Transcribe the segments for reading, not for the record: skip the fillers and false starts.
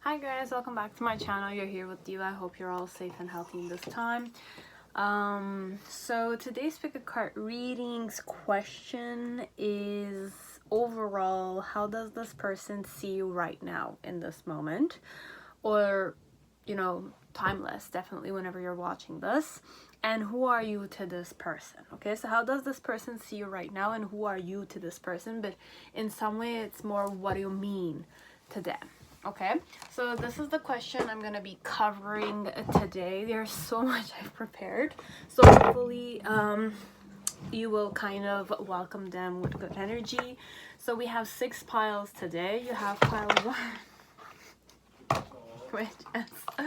Hi guys, welcome back to my channel. You're here with Diva. I hope you're all safe and healthy in this time. So today's pick a card readings question is overall, how does this person see you right now in this moment? Or, timeless, definitely whenever you're watching this. And who are you to this person? Okay, so how does this person see you right now and who are you to this person? But in some way it's more what do you mean to them? Okay, so this is the question I'm gonna be covering today. There's so much I've prepared, so hopefully you will kind of welcome them with good energy. So we have 6 piles today. You have pile 1, which is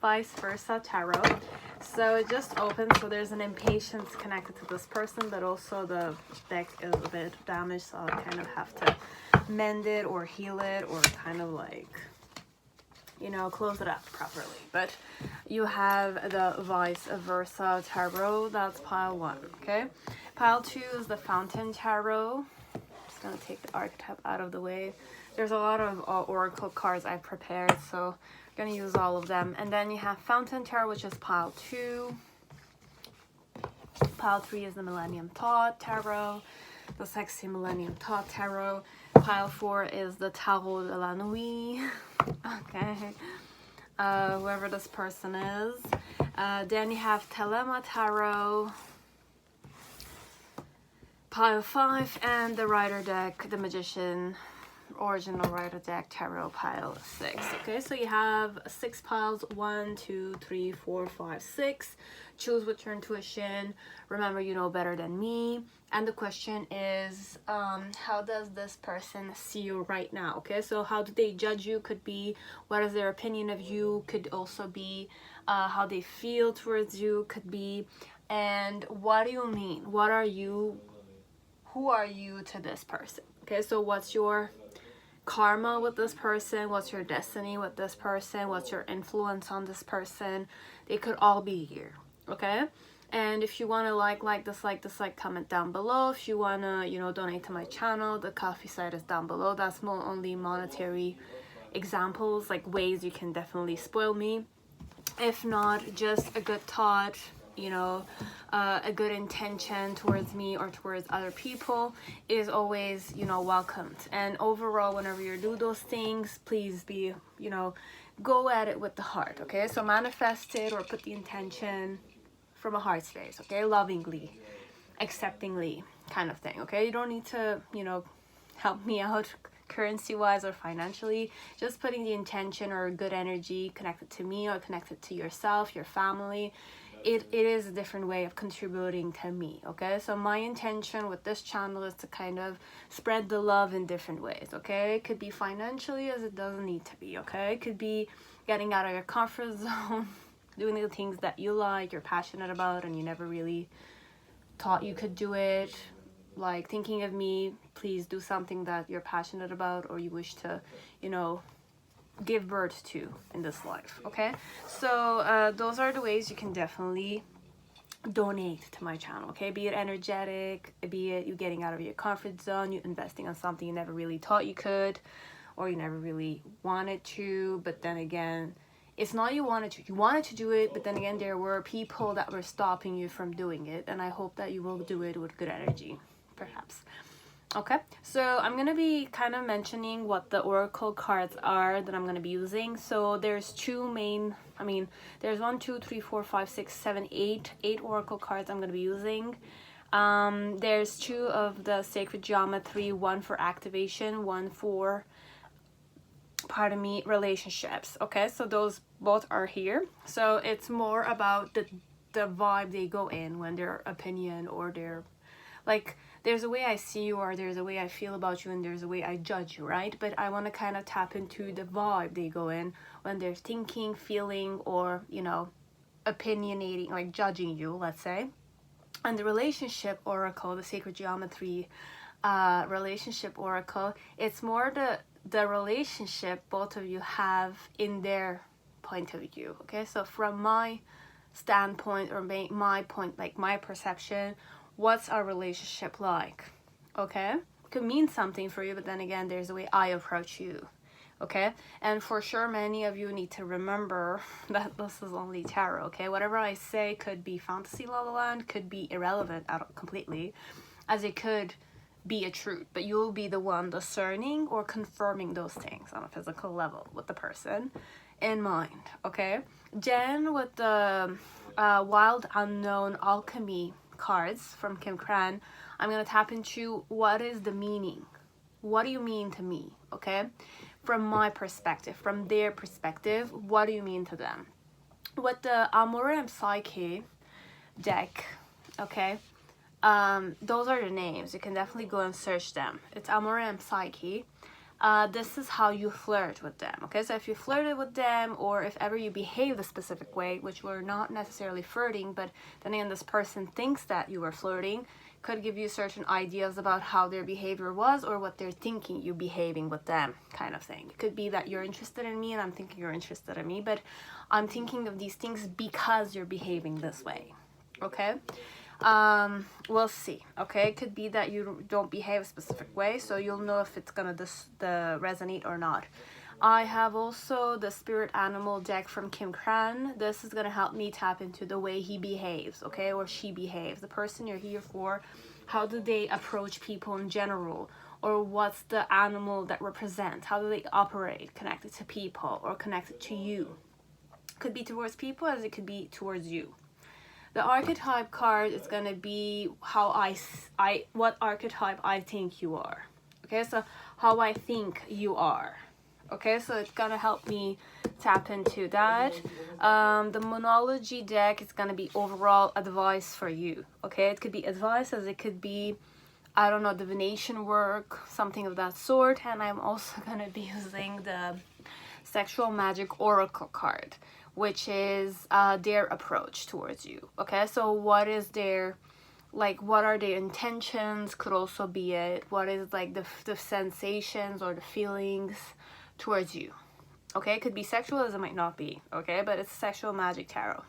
vice versa tarot. So it just opened, so there's an impatience connected to this person, but also the deck is a bit damaged, so I'll kind of have to mend it or heal it or kind of like, close it up properly. But you have the vice versa tarot. That's pile 1. Okay, pile 2 is the fountain tarot. I'm just gonna take the archetype out of the way. There's a lot of oracle cards I've prepared, so I'm gonna use all of them. And then you have fountain tarot, which is pile 2. Pile 3 is the Millennium Thoth tarot, the sexy Millennium Thoth tarot. Pile 4 is the Tarot de la Nuit. Okay, whoever this person is. Then you have Thelema tarot. Pile 5 and the Rider deck, the Magician original Rider deck tarot, pile 6. Okay, so you have 6 piles, 1 2 3 4 5 6. Choose which your intuition. Remember, you know better than me. And the question is, how does this person see you right now? Okay, so how do they judge you? Could be what is their opinion of you, could also be how they feel towards you, could be, and what do you mean? What are you? Who are you to this person? Okay, so what's your karma with this person? What's your destiny with this person? What's your influence on this person? They could all be here. Okay, and if you want to like, dislike, comment down below. If you want to donate to my channel, the coffee site is down below. That's not only monetary examples, like ways you can definitely spoil me. If not, just a good thought, a good intention towards me or towards other people is always, welcomed. And overall, whenever you do those things, please be, go at it with the heart. Okay, so manifest it or put the intention from a heart space. Okay, lovingly, acceptingly, kind of thing. Okay, you don't need to, help me out currency wise or financially. Just putting the intention or good energy connected to me or connected to yourself, your family. It is a different way of contributing to me. Okay, so my intention with this channel is to kind of spread the love in different ways. Okay, it could be financially, as it doesn't need to be. Okay, it could be getting out of your comfort zone, doing the things that you like, you're passionate about, and you never really thought you could do it. Like thinking of me, please do something that you're passionate about or you wish to, give birth to in this life. Okay, so those are the ways you can definitely donate to my channel. Okay, be it energetic, be it you getting out of your comfort zone, you investing on something you never really thought you could or you never really wanted to, but then again, it's not you wanted to do it, but then again, there were people that were stopping you from doing it, and I hope that you will do it with good energy, perhaps. Okay, so I'm gonna be kind of mentioning what the oracle cards are that I'm gonna be using. So there's there's 1 2 3 4 5 6 7 8 oracle cards I'm gonna be using. There's 2 of the sacred geometry, 1 for activation, 1 for relationships. Okay, so those both are here. So it's more about the vibe they go in when their opinion or their, like, there's a way I see you or there's a way I feel about you and there's a way I judge you, right? But I want to kind of tap into the vibe they go in when they're thinking, feeling, or opinionating, like judging you, let's say. And the relationship oracle, the sacred geometry relationship oracle, it's more the relationship both of you have in their point of view. Okay, so from my standpoint or my point, like my perception, what's our relationship like? Okay, could mean something for you, but then again, there's a way I approach you. okay? And for sure, many of you need to remember that this is only tarot, okay? Whatever I say could be fantasy la la land, could be irrelevant completely, as it could be a truth, but you'll be the one discerning or confirming those things on a physical level with the person in mind, okay? Then with the Wild Unknown Alchemy cards from Kim Cran, I'm going to tap into what is the meaning. What do you mean to me, okay? From my perspective, from their perspective, what do you mean to them? With the Amore and Psyche deck, okay? Those are the names. You can definitely go and search them. It's Amore and Psyche. This is how you flirt with them, okay? So if you flirted with them, or if ever you behave a specific way, which were not necessarily flirting, but then again, this person thinks that you were flirting, could give you certain ideas about how their behavior was, or what they're thinking you behaving with them, kind of thing. It could be that you're interested in me and I'm thinking you're interested in me, but I'm thinking of these things because you're behaving this way, okay? We'll see, okay? It could be that you don't behave a specific way, so you'll know if it's gonna resonate or not. I have also the Spirit Animal deck from Kim Cran. This is gonna help me tap into the way he behaves, okay, or she behaves. The person you're here for, how do they approach people in general, or what's the animal that represents? How do they operate, connected to people or connected to you? Could be towards people as it could be towards you. The archetype card is going to be how what archetype I think you are. Okay, so how I think you are. Okay, so it's going to help me tap into that. The Monology deck is going to be overall advice for you. Okay, it could be advice as it could be, I don't know, divination work, something of that sort. And I'm also going to be using the Sexual Magic Oracle card, which is their approach towards you. Okay, so what is their, like, what are their intentions, could also be it. What is like the sensations or the feelings towards you. Okay, it could be sexual as it might not be, okay, but it's Sexual Magic Tarot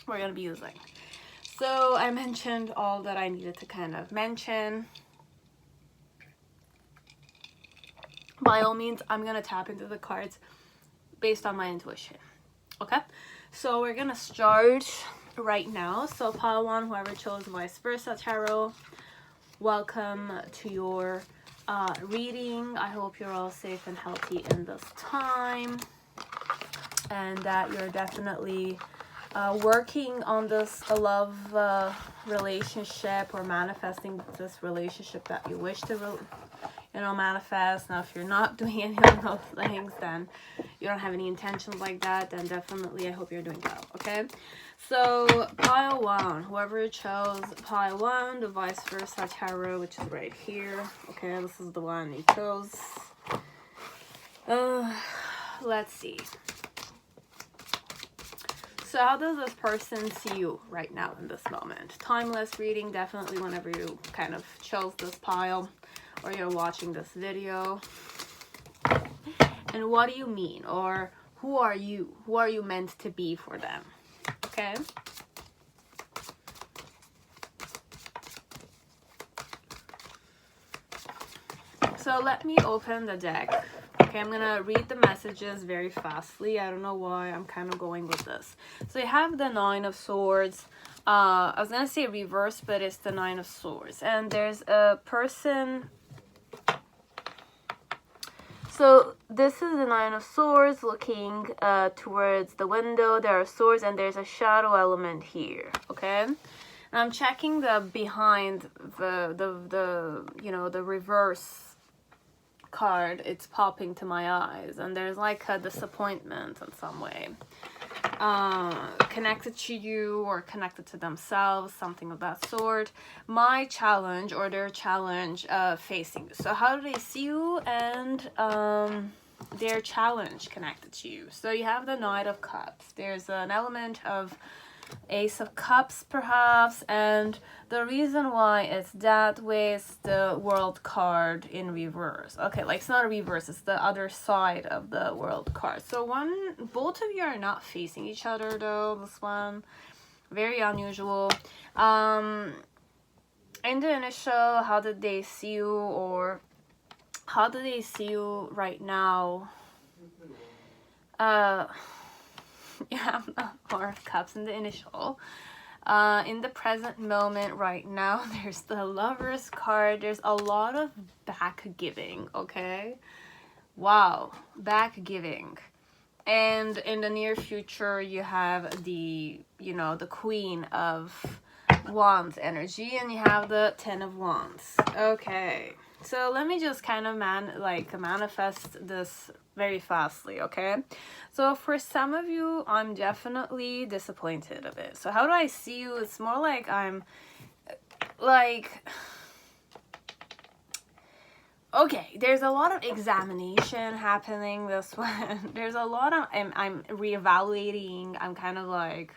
we're gonna be using. So I mentioned all that I needed to kind of mention. By all means, I'm gonna tap into the cards based on my intuition. Okay, so we're gonna start right now. So pile one, whoever chose Vice Versa Tarot, welcome to your reading. I hope you're all safe and healthy in this time, and that you're definitely working on this love relationship, or manifesting this relationship that you wish to manifest. Now, if you're not doing any of those things, then you don't have any intentions like that, then definitely I hope you're doing well. Okay, so pile one, whoever chose pile one, the Vice Versa Tarot, which is right here. Okay, this is the one you chose. Let's see. So how does this person see you right now in this moment? Timeless reading, definitely whenever you kind of chose this pile or you're watching this video. And what do you mean? Or who are you? Who are you meant to be for them? Okay. So let me open the deck. Okay, I'm gonna read the messages very fastly. I don't know why I'm kind of going with this. So you have the Nine of Swords. I was gonna say reverse, but it's the Nine of Swords. And there's a person. So this is the Nine of Swords looking towards the window. There are swords and there's a shadow element here. Okay. And I'm checking the behind the reverse card. It's popping to my eyes, and there's like a disappointment in some way, connected to you or connected to themselves, something of that sort. My challenge, or their challenge, facing you. So how do they see you, and their challenge connected to you? So you have the Knight of Cups. There's an element of Ace of Cups perhaps, and the reason why it's that way is the World card in reverse. Okay, like it's not a reverse, it's the other side of the World card. So both of you are not facing each other though. This one, very unusual. In the initial, how did they see you, or how do they see you right now? You have the Four of Cups in the initial. In the present moment right now, there's the Lover's card. There's a lot of back giving, okay? Wow, back giving. And in the near future, you have the, you know, the Queen of Wands energy, and you have the Ten of Wands. Okay, so let me just kind of manifest this very fastly, okay? So for some of you, I'm definitely disappointed a bit. So how do I see you? It's more like I'm like, okay, there's a lot of examination happening this one. There's a lot of, I'm reevaluating. I'm kind of like,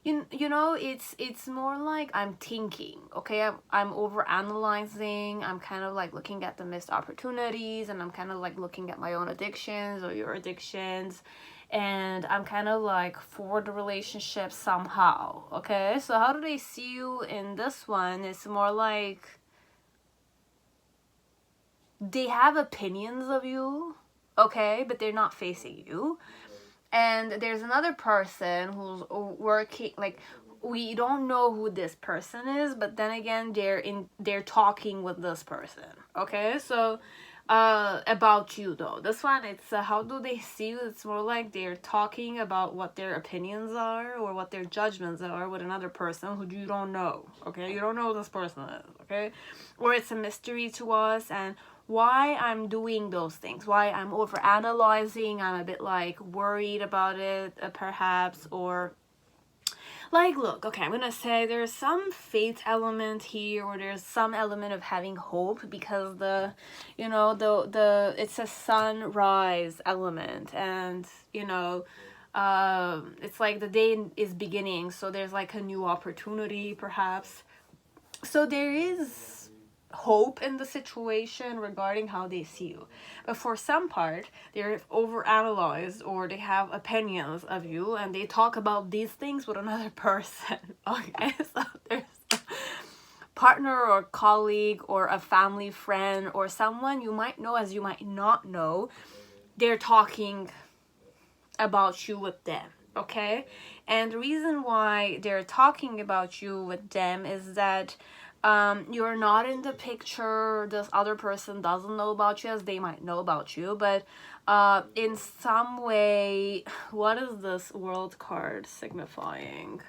you know, it's more like I'm thinking, okay? I'm over analyzing. I'm kind of like looking at the missed opportunities, and I'm kind of like looking at my own addictions or your addictions, and I'm kind of like for the relationship somehow, okay? So how do they see you in this one? It's more like they have opinions of you, okay, but they're not facing you. And there's another person who's working, like, we don't know who this person is, but then again, they're talking with this person, okay? So about you though, this one, it's how do they see you? It's more like they're talking about what their opinions are or what their judgments are with another person who you don't know, okay? You don't know who this person is, okay? Or it's a mystery to us, and why I'm doing those things, why I'm over analyzing, I'm a bit like worried about it, perhaps, or like, look, okay, I'm gonna say there's some fate element here, or there's some element of having hope, because the, you know, the it's a sunrise element, and you know, it's like the day is beginning, so there's like a new opportunity perhaps. So there is hope in the situation regarding how they see you, but for some part they're overanalyzed, or they have opinions of you, and they talk about these things with another person. Okay, so there's a partner or colleague or a family friend or someone you might know as you might not know, they're talking about you with them, okay? And the reason why they're talking about you with them is that you're not in the picture. This other person doesn't know about you as they might know about you, but in some way, what is this World card signifying?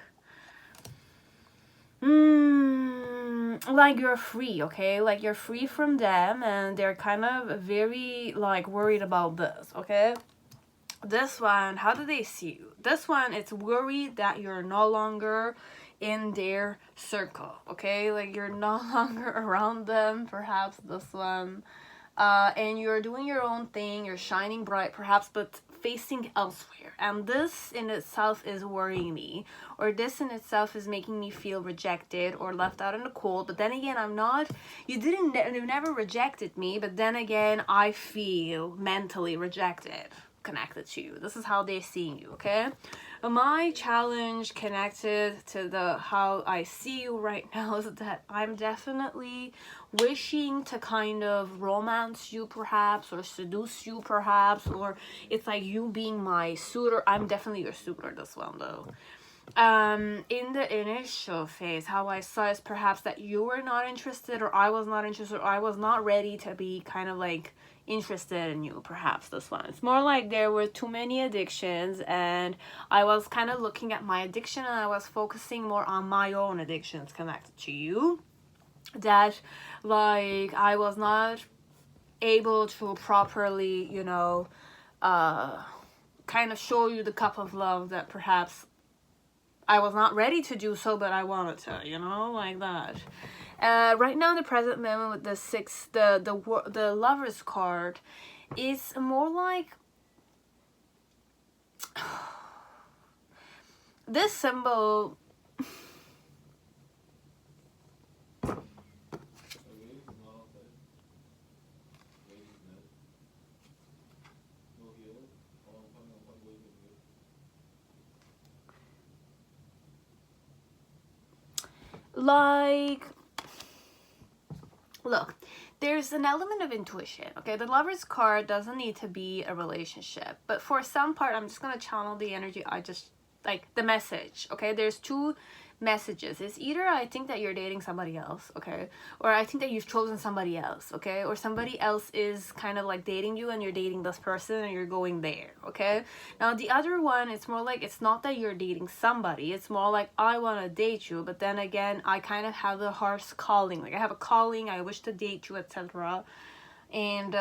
Like you're free, okay? Like you're free from them, and they're kind of very like worried about this, okay? This one, how do they see you? This one, it's worried that you're no longer in their circle, okay? Like you're no longer around them, perhaps this one. And you're doing your own thing, you're shining bright perhaps, but facing elsewhere. And this in itself is worrying me, or this in itself is making me feel rejected or left out in the cold. But then again, I'm not, you never rejected me, but then again, I feel mentally rejected connected to you. This is how they're seeing you, okay? My challenge connected to the how I see you right now is that I'm definitely wishing to kind of romance you perhaps, or seduce you perhaps, or it's like you being my suitor. I'm definitely your suitor, this one though. In the initial phase, how I saw is perhaps that you were not interested, or I was not interested, or I was not ready to be kind of like interested in you, perhaps this one. It's more like there were too many addictions, and I was kind of looking at my addiction, and I was focusing more on my own addictions connected to you, that like I was not able to properly, you know, kind of show you the cup of love that perhaps I was not ready to do so, but I wanted to, you know, like that. Right now in the present moment with the six, the Lover's card, is more like this symbol. Like, look, there's an element of intuition, okay? The Lover's card doesn't need to be a relationship, but for some part, I'm just gonna channel the energy. I just like the message, okay? There's two messages. It's either I think that you're dating somebody else, okay, or I think that you've chosen somebody else, okay, or somebody else is kind of like dating you and you're dating this person and you're going there, okay? Now the other one, it's more like it's not that you're dating somebody, it's more like I want to date you, but then again I kind of have the heart's calling, like I have a calling, I wish to date you, etc. And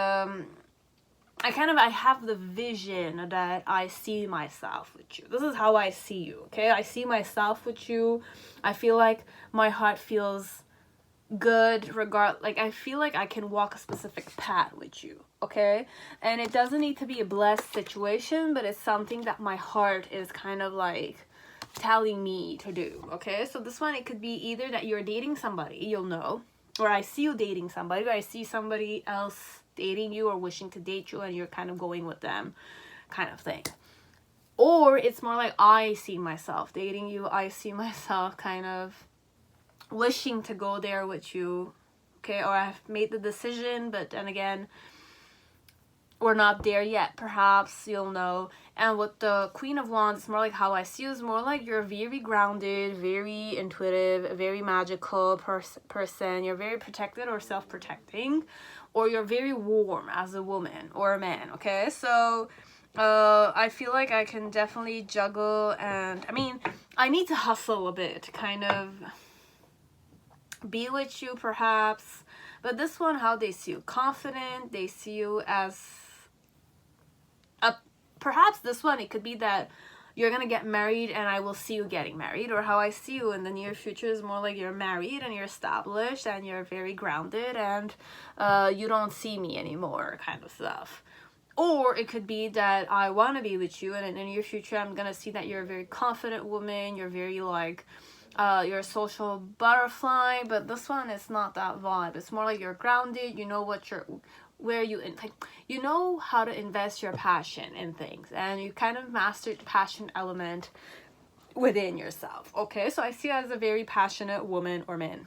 I have the vision that I see myself with you. This is how I see you, okay? I see myself with you. I feel like my heart feels good like I feel like I can walk a specific path with you, okay? And it doesn't need to be a blessed situation, but it's something that my heart is kind of like telling me to do, okay? So this one, it could be either that you're dating somebody, you'll know, or I see you dating somebody, or I see somebody else dating you or wishing to date you and you're kind of going with them, kind of thing. Or it's more like I see myself dating you, I see myself kind of wishing to go there with you, okay? Or I've made the decision, but then again we're not there yet, perhaps, you'll know. And with the Queen of Wands, it's more like how I see you is more like you're very grounded, very intuitive, very magical person. You're very protected or self-protecting, or you're very warm as a woman or a man, okay? So I feel like I can definitely juggle, and I mean, I need to hustle a bit to kind of be with you, perhaps. But this one, how they see you, confident, they see you as a, perhaps this one, it could be that you're gonna get married and I will see you getting married, or how I see you in the near future is more like you're married and you're established and you're very grounded and you don't see me anymore, kind of stuff. Or it could be that I want to be with you and in the near future I'm gonna see that you're a very confident woman, you're very like you're a social butterfly, but this one is not that vibe. It's more like you're grounded, you know what you're, where you like, you know how to invest your passion in things, and you kind of mastered the passion element within yourself, okay? So I see you as a very passionate woman or man.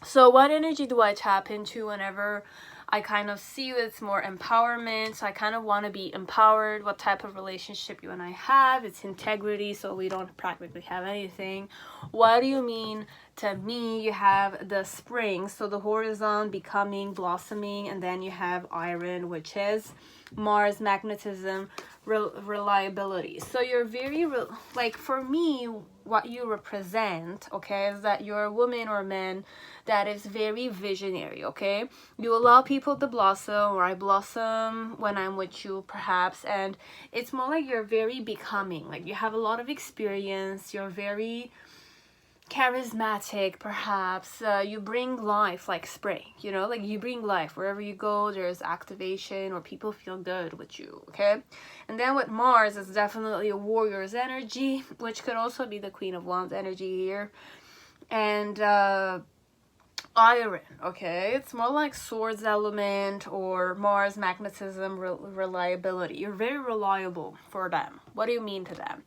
So what energy do I tap into whenever I kind of see you? It's more empowerment. So I kind of want to be empowered. What type of relationship you and I have? It's integrity, so we don't practically have anything. What do you mean to me? You have the spring, so the horizon, becoming, blossoming, and then you have iron, which is Mars, magnetism, reliability. So you're very like, for me, what you represent, okay, is that you're a woman or a man that is very visionary, okay? You allow people to blossom, or I blossom when I'm with you, perhaps, and it's more like you're very becoming, like you have a lot of experience, you're very charismatic, perhaps. You bring life like spring, you know, like you bring life wherever you go. There's activation, or people feel good with you, okay? And then with Mars, it's definitely a warrior's energy, which could also be the Queen of Wands energy here. And iron, okay, it's more like swords element, or Mars, magnetism, reliability. You're very reliable for them. What do you mean to them?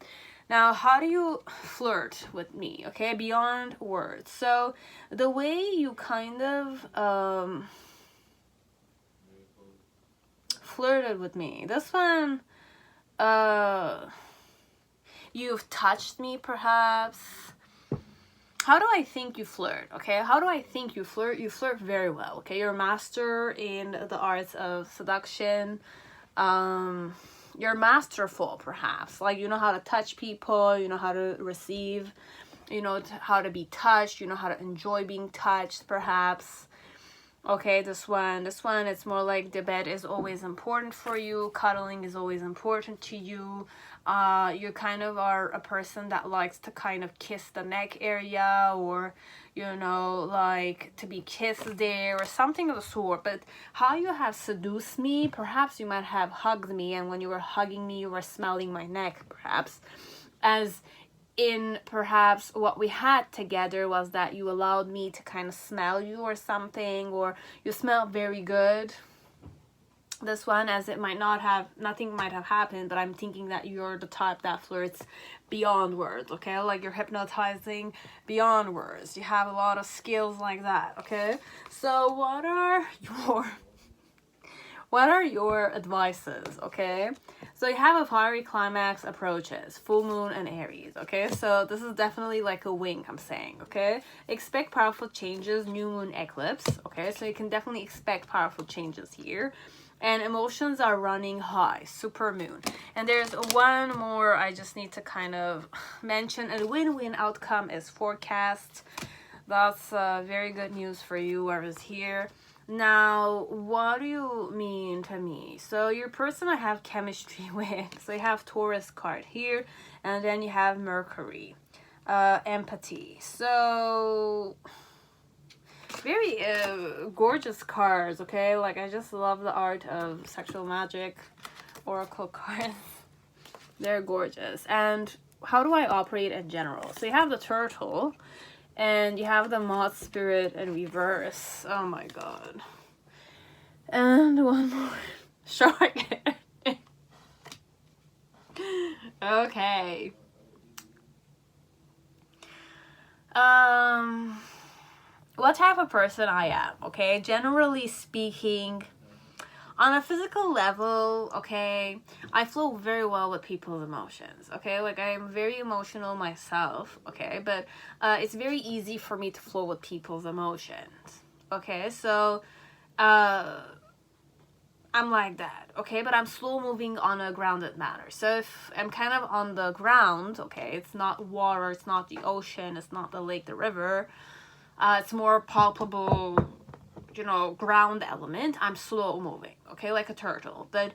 Now, how do you flirt with me, okay, beyond words? So the way you kind of flirted with me, this one, you've touched me, perhaps. How do I think you flirt, okay? How do I think you flirt? You flirt very well, okay? You're a master in the arts of seduction. You're masterful, perhaps. Like, you know how to touch people, you know how to receive, you know how to be touched, you know how to enjoy being touched, perhaps. Okay, this one, it's more like the bed is always important for you. Cuddling is always important to you. You kind of are a person that likes to kind of kiss the neck area, or, you know, like to be kissed there or something of the sort. But how you have seduced me, perhaps you might have hugged me, and when you were hugging me, you were smelling my neck, perhaps. As in, perhaps what we had together was that you allowed me to kind of smell you or something, or you smell very good. this one, as it might not have, nothing might have happened, but I'm thinking that you're the type that flirts beyond words, okay? Like you're hypnotizing beyond words. You have a lot of skills like that, okay? So what are your advices, okay? So you have a fiery climax approaches, full moon and Aries, okay? So this is definitely like a wink, I'm saying, okay? Expect powerful changes, new moon eclipse, okay? So you can definitely expect powerful changes here. And emotions are running high, super moon. And there's one more I just need to kind of mention. A win-win outcome is forecast. That's very good news for you, whoever's here. Now, what do you mean to me? So your person I have chemistry with. So you have Taurus card here, and then you have Mercury, empathy. So very gorgeous cards, okay? Like I just love the art of sexual magic, oracle cards. They're gorgeous. And how do I operate in general? So you have the turtle, and you have the moth spirit in reverse. Oh my god. And one more. Shark. Okay. What type of person I am, okay? Generally speaking, on a physical level, okay, I flow very well with people's emotions, okay? Like, I'm very emotional myself, okay? But it's very easy for me to flow with people's emotions, okay? So, I'm like that, okay? But I'm slow moving on a grounded manner. So if I'm kind of on the ground, okay, it's not water, it's not the ocean, it's not the lake, the river, it's more palpable, you know, ground element. I'm slow moving, okay, like a turtle. But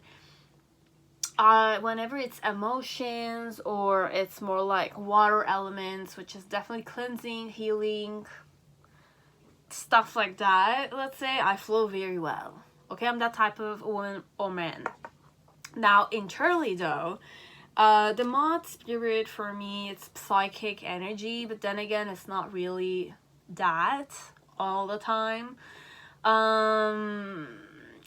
whenever it's emotions or it's more like water elements, which is definitely cleansing, healing, stuff like that, let's say, I flow very well, okay? I'm that type of woman or man. Now internally though, the moth spirit for me, it's psychic energy, but then again, it's not really that all the time.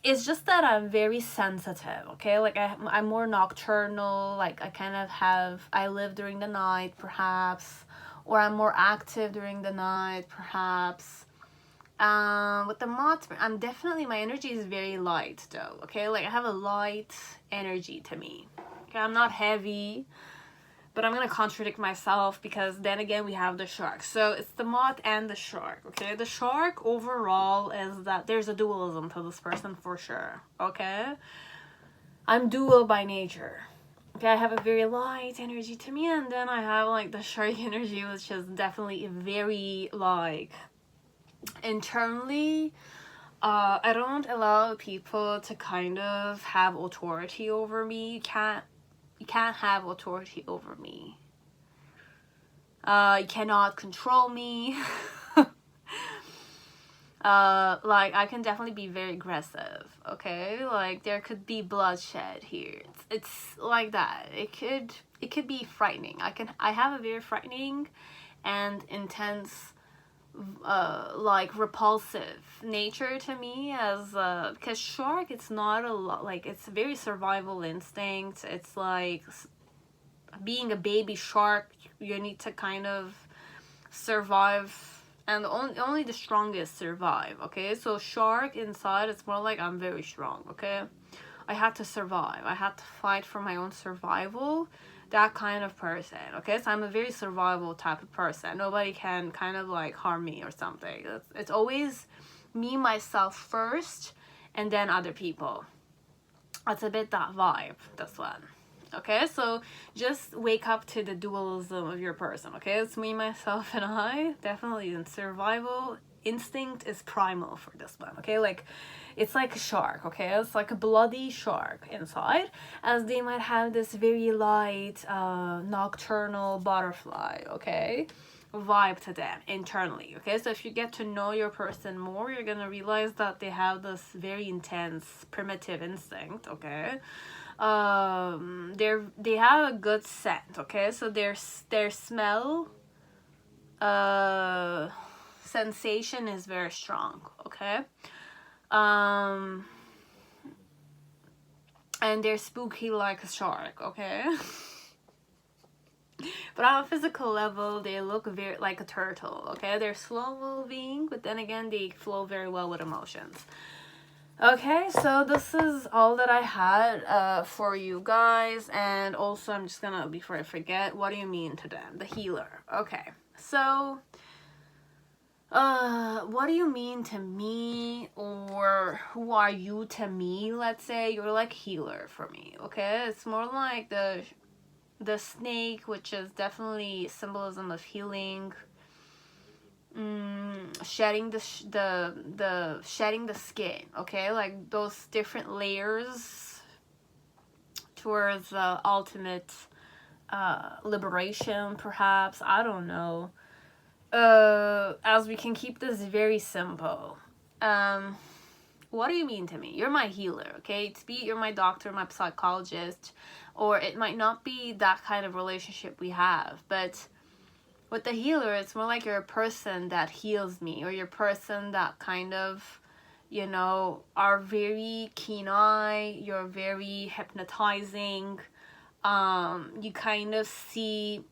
It's just that I'm very sensitive, okay? Like I'm more nocturnal, like I live during the night perhaps, or I'm more active during the night perhaps. With the moth, my energy is very light though, okay? Like I have a light energy to me, okay? I'm not heavy, but I'm gonna contradict myself because then again we have the shark. So it's the moth and the shark, okay? The shark overall is that there's a dualism to this person for sure, okay? I'm dual by nature, okay? I have a very light energy to me, and then I have like the shark energy, which is definitely very like internally. I don't allow people to kind of have authority over me. You can't have authority over me. You cannot control me. Like I can definitely be very aggressive, okay? Like there could be bloodshed here. It's like that. It could be frightening. I have a very frightening and intense like repulsive nature to me, as because shark, it's not a lot, like it's very survival instinct. It's like being a baby shark, you need to kind of survive, and only the strongest survive, okay? So shark inside, it's more like I'm very strong, okay? I had to survive, I had to fight for my own survival, that kind of person, okay? So I'm a very survival type of person. Nobody can kind of like harm me or something. It's always me, myself first, and then other people. It's a bit that vibe, this one. Okay, so just wake up to the dualism of your person, okay? It's me, myself, and I. Definitely in survival. Instinct is primal for this one, okay? Like, it's like a shark, okay? It's like a bloody shark inside, as they might have this very light, nocturnal butterfly, okay? Vibe to them internally, okay? So if you get to know your person more, you're gonna realize that they have this very intense primitive instinct, okay? They have a good scent, okay? So their smell sensation is very strong, okay? and they're spooky like a shark, okay? But on a physical level, they look very like a turtle, okay? They're slow moving, but then again, they flow very well with emotions. Okay, so this is all that I had for you guys. And also, I'm just gonna, before I forget, what do you mean to them? The healer. Okay, so what do you mean to me, or who are you to me? Let's say you're like healer for me, okay? It's more like the snake, which is definitely symbolism of healing. Shedding the shedding the skin, okay, like those different layers towards the ultimate liberation, perhaps. I don't know. As we can keep this very simple. What do you mean to me? You're my healer, okay? To be, you're my doctor, my psychologist, or it might not be that kind of relationship we have, but with the healer, it's more like you're a person that heals me, or you're a person that kind of, you know, are very keen eye, you're very hypnotizing, you kind of see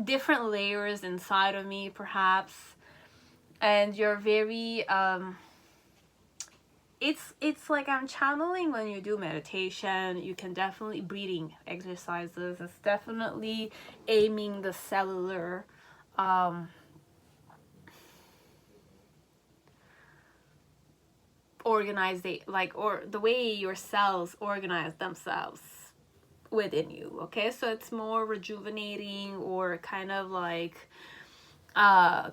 different layers inside of me, perhaps, and you're very, it's like I'm channeling when you do meditation. You can definitely, breathing exercises, it's definitely aiming the cellular organize or the way your cells organize themselves within you, okay? So it's more rejuvenating, or kind of like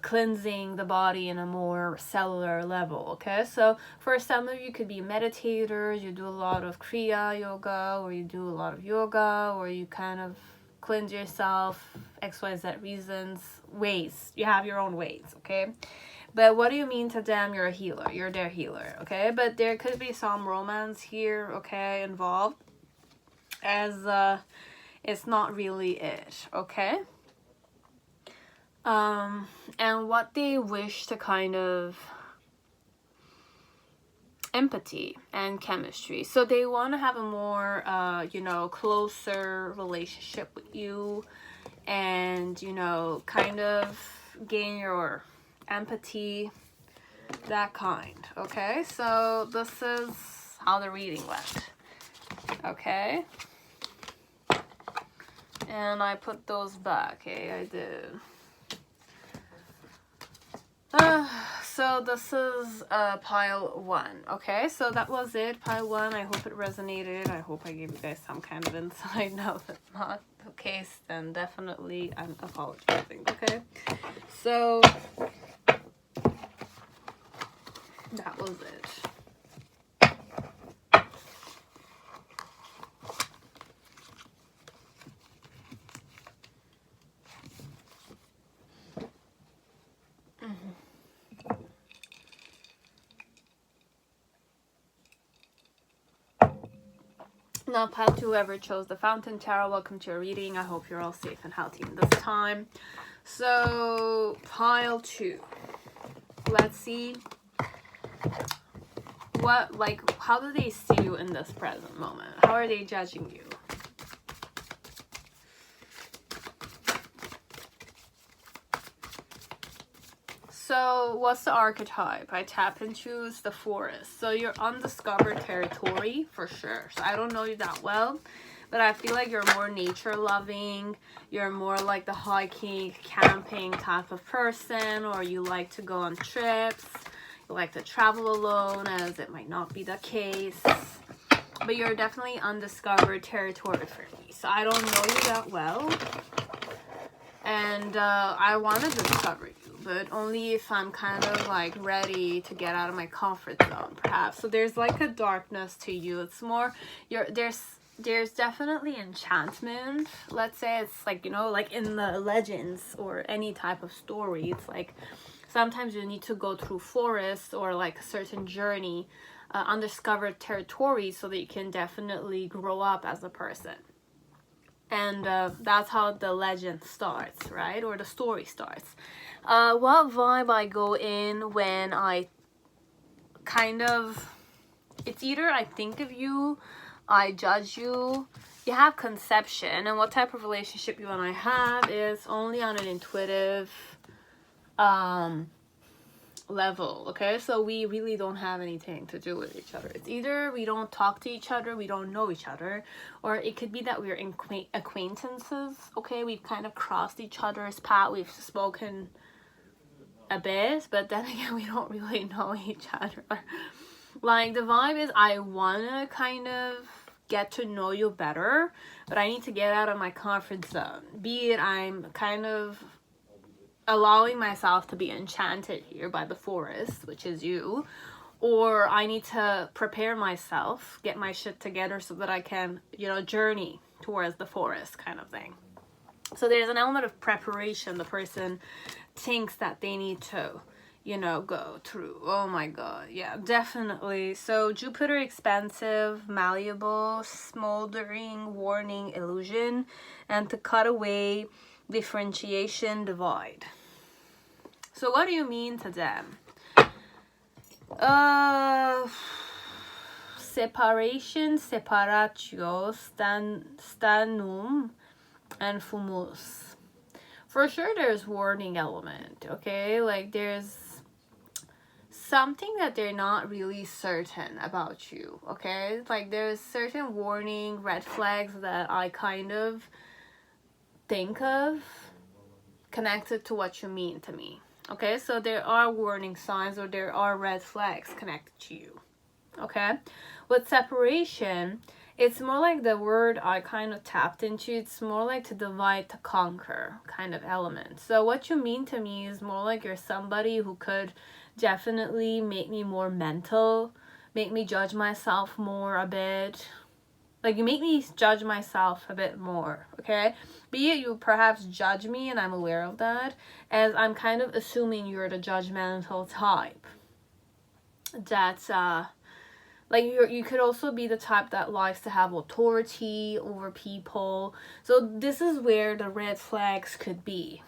cleansing the body in a more cellular level, okay? So for some of you could be meditators, you do a lot of Kriya yoga, or you do a lot of yoga, or you kind of cleanse yourself, XYZ reasons, ways. You have your own ways, okay? But what do you mean to them? You're a healer. You're their healer, okay? But there could be some romance here, okay, involved, as it's not really it, okay? And what they wish to kind of empathy and chemistry. So they want to have a more, you know, closer relationship with you, and, you know, kind of gain your empathy, that kind, okay? So this is how the reading went, okay? And I put those back, okay? I did. So this is pile 1, okay? So that was it, pile 1. I hope it resonated. I hope I gave you guys some kind of insight. Now, if it's not the case, then definitely I'm apologizing, okay? So that was it. Now, pile 2, whoever chose the Fountain Tarot, welcome to your reading. I hope you're all safe and healthy in this time. So, pile 2. Let's see what, like, how do they see you in this present moment? How are they judging you? So what's the archetype? I tap and choose the forest. So you're undiscovered territory for sure. So I don't know you that well, but I feel like you're more nature loving. You're more like the hiking, camping type of person, or you like to go on trips. You like to travel alone, as it might not be the case. But you're definitely undiscovered territory for me. So I don't know you that well. And I want to discover you, but only if I'm kind of like ready to get out of my comfort zone, perhaps. So there's like a darkness to you. It's more, there's definitely enchantment. Let's say it's like, you know, like in the legends or any type of story, it's like sometimes you need to go through forests or like a certain journey, undiscovered territory, so that you can definitely grow up as a person. And that's how the legend starts, right? Or the story starts. What vibe I go in when I kind of, it's either I think of you I judge you. You have conception, and what type of relationship you and I have is only on an intuitive level, okay? So we really don't have anything to do with each other. It's either we don't talk to each other, we don't know each other, or it could be that we're acquaintances, okay? We've kind of crossed each other's path, we've spoken a bit, but then again, we don't really know each other. Like, the vibe is I want to kind of get to know you better, but I need to get out of my comfort zone. Be it I'm kind of allowing myself to be enchanted here by the forest, which is you, or I need to prepare myself, get my shit together so that I can, you know, journey towards the forest kind of thing. So there's an element of preparation the person thinks that they need to, you know, go through. Oh my god, yeah, definitely. So Jupiter, expansive, malleable, smoldering, warning, illusion, and to cut away, differentiation, divide. So what do you mean to them? Separation, separatio, stanum, and fumus. For sure there's warning element, okay? Like, there's something that they're not really certain about you, okay? Like, there's certain warning red flags that I kind of think of connected to what you mean to me, okay? So there are warning signs, or there are red flags connected to you, okay? With separation, it's more like the word I kind of tapped into. It's more like to divide, to conquer kind of element. So what you mean to me is more like you're somebody who could definitely make me more mental, make me judge myself more a bit. Like, you make me judge myself a bit more, okay? Be it you perhaps judge me and I'm aware of that, as I'm kind of assuming you're the judgmental type. That's, like, you could also be the type that likes to have authority over people. So this is where the red flags could be,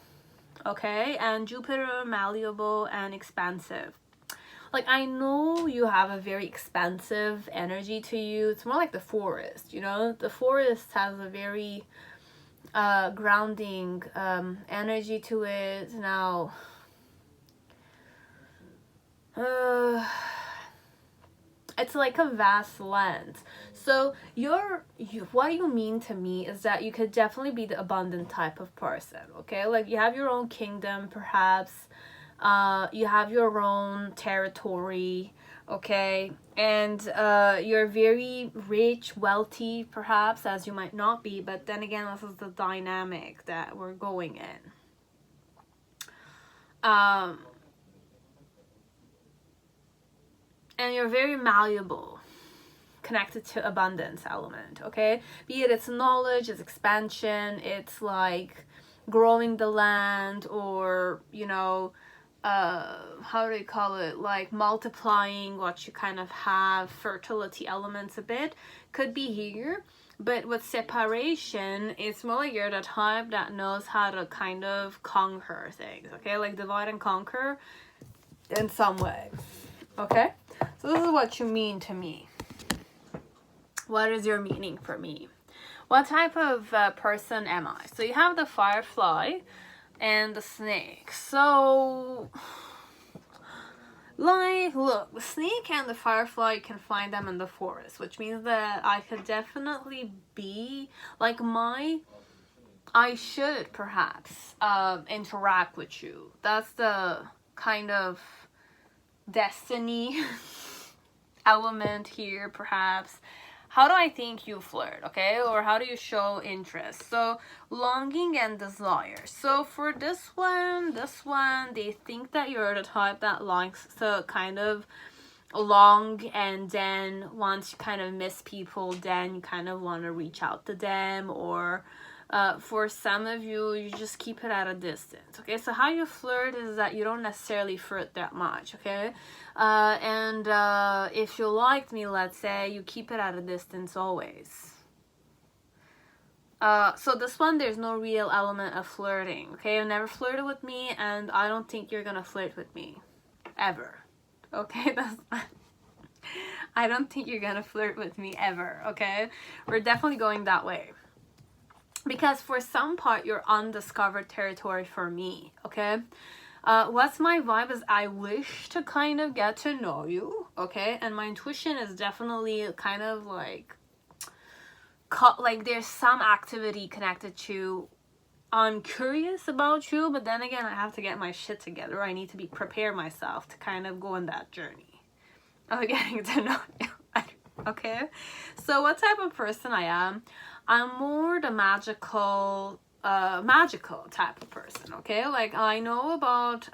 okay? And Jupiter, malleable and expansive. Like, I know you have a very expansive energy to you. It's more like the forest, you know? The forest has a very grounding energy to it. Now, it's like a vast land. So what you mean to me is that you could definitely be the abundant type of person, okay? Like, you have your own kingdom, perhaps. You have your own territory, okay? And you're very rich, wealthy, perhaps, as you might not be. But then again, this is the dynamic that we're going in. And you're very malleable, connected to abundance element, okay? Be it it's knowledge, it's expansion, it's like growing the land, or, you know, how do you call it, like multiplying what you kind of have, fertility elements a bit could be here. But with separation, it's more like you're the type that knows how to kind of conquer things, okay? Like, divide and conquer in some way, okay? So this is what you mean to me. What is your meaning for me? What type of person am I? So you have the firefly and the snake. So, like, look, the snake and the firefly, you can find them in the forest, which means that I could definitely be, like, I should perhaps interact with you. That's the kind of destiny element here, perhaps. How do I think you flirt, okay? Or how do you show interest? So, longing and desire. So, for this one, they think that you're the type that likes to kind of long, and then once you kind of miss people, then you kind of want to reach out to them. Or for some of you, you just keep it at a distance, okay? So how you flirt is that you don't necessarily flirt that much, okay? And if you liked me, let's say, you keep it at a distance always. So this one, there's no real element of flirting, okay? You never flirted with me, and I don't think you're gonna flirt with me, ever, okay? That's I don't think you're gonna flirt with me ever, okay? We're definitely going that way. Because for some part, you're undiscovered territory for me, okay? What's my vibe is I wish to kind of get to know you, okay? And my intuition is definitely kind of like there's some activity connected to I'm curious about you, but then again, I have to get my shit together. I need to be prepare myself to kind of go on that journey of getting to know you. Okay, so what type of person I am? I'm more the magical type of person. Okay, like I know about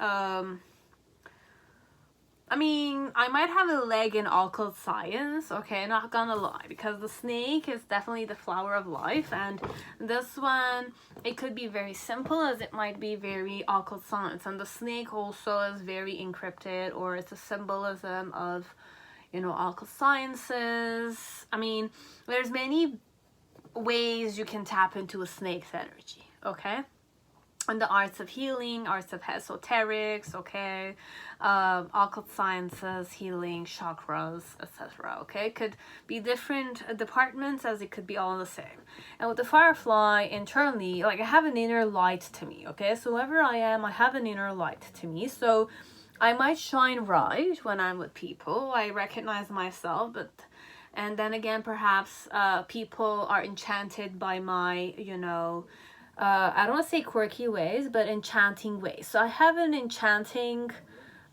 I mean, I might have a leg in occult science, okay, not gonna lie, because the snake is definitely the flower of life, and this one, it could be very simple as it might be very occult science, and the snake also is very encrypted, or it's a symbolism of, you know, occult sciences. I mean, there's many ways you can tap into a snake's energy, okay? And the arts of healing, arts of esoterics, okay, occult sciences, healing, chakras, etc. Okay, could be different departments as it could be all the same. And with the firefly internally, like I have an inner light to me. Okay, so whoever I am, I have an inner light to me. So I might shine bright when I'm with people. I recognize myself, but and then again, perhaps people are enchanted by my, you know. I don't want to say quirky ways, but enchanting ways. So I have an enchanting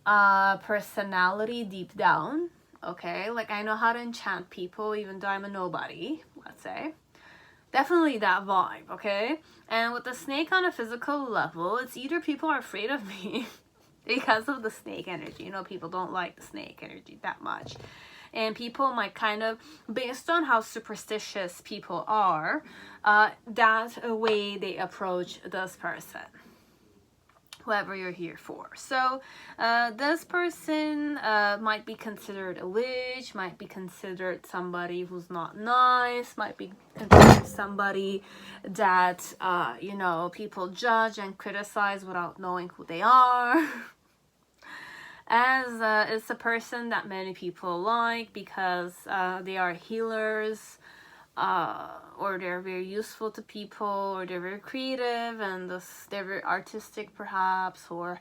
personality deep down, okay? Like I know how to enchant people even though I'm a nobody, let's say. Definitely that vibe, okay? And with the snake on a physical level, it's either people are afraid of me because of the snake energy. You know, people don't like the snake energy that much. And people might kind of, based on how superstitious people are, that's a way they approach this person, whoever you're here for. So this person might be considered a witch, might be considered somebody who's not nice, might be considered somebody that, you know, people judge and criticize without knowing who they are. As it's a person that many people like because they are healers, or they're very useful to people, or they're very creative, and they're very artistic perhaps, or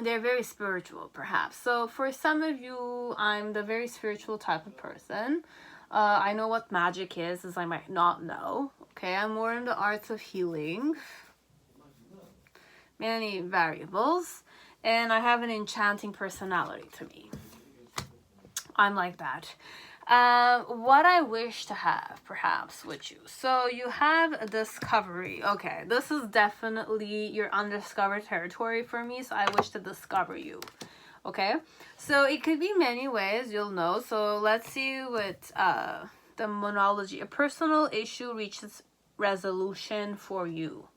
they're very spiritual perhaps. So for some of you, I'm the very spiritual type of person. I know what magic is, as I might not know. Okay, I'm more in the arts of healing. Many variables. And I have an enchanting personality to me. I'm like that. What I wish to have, perhaps, with you. So you have a discovery. Okay, this is definitely your undiscovered territory for me. So I wish to discover you. Okay, so it could be many ways, you'll know. So let's see with the monology. A personal issue reaches resolution for you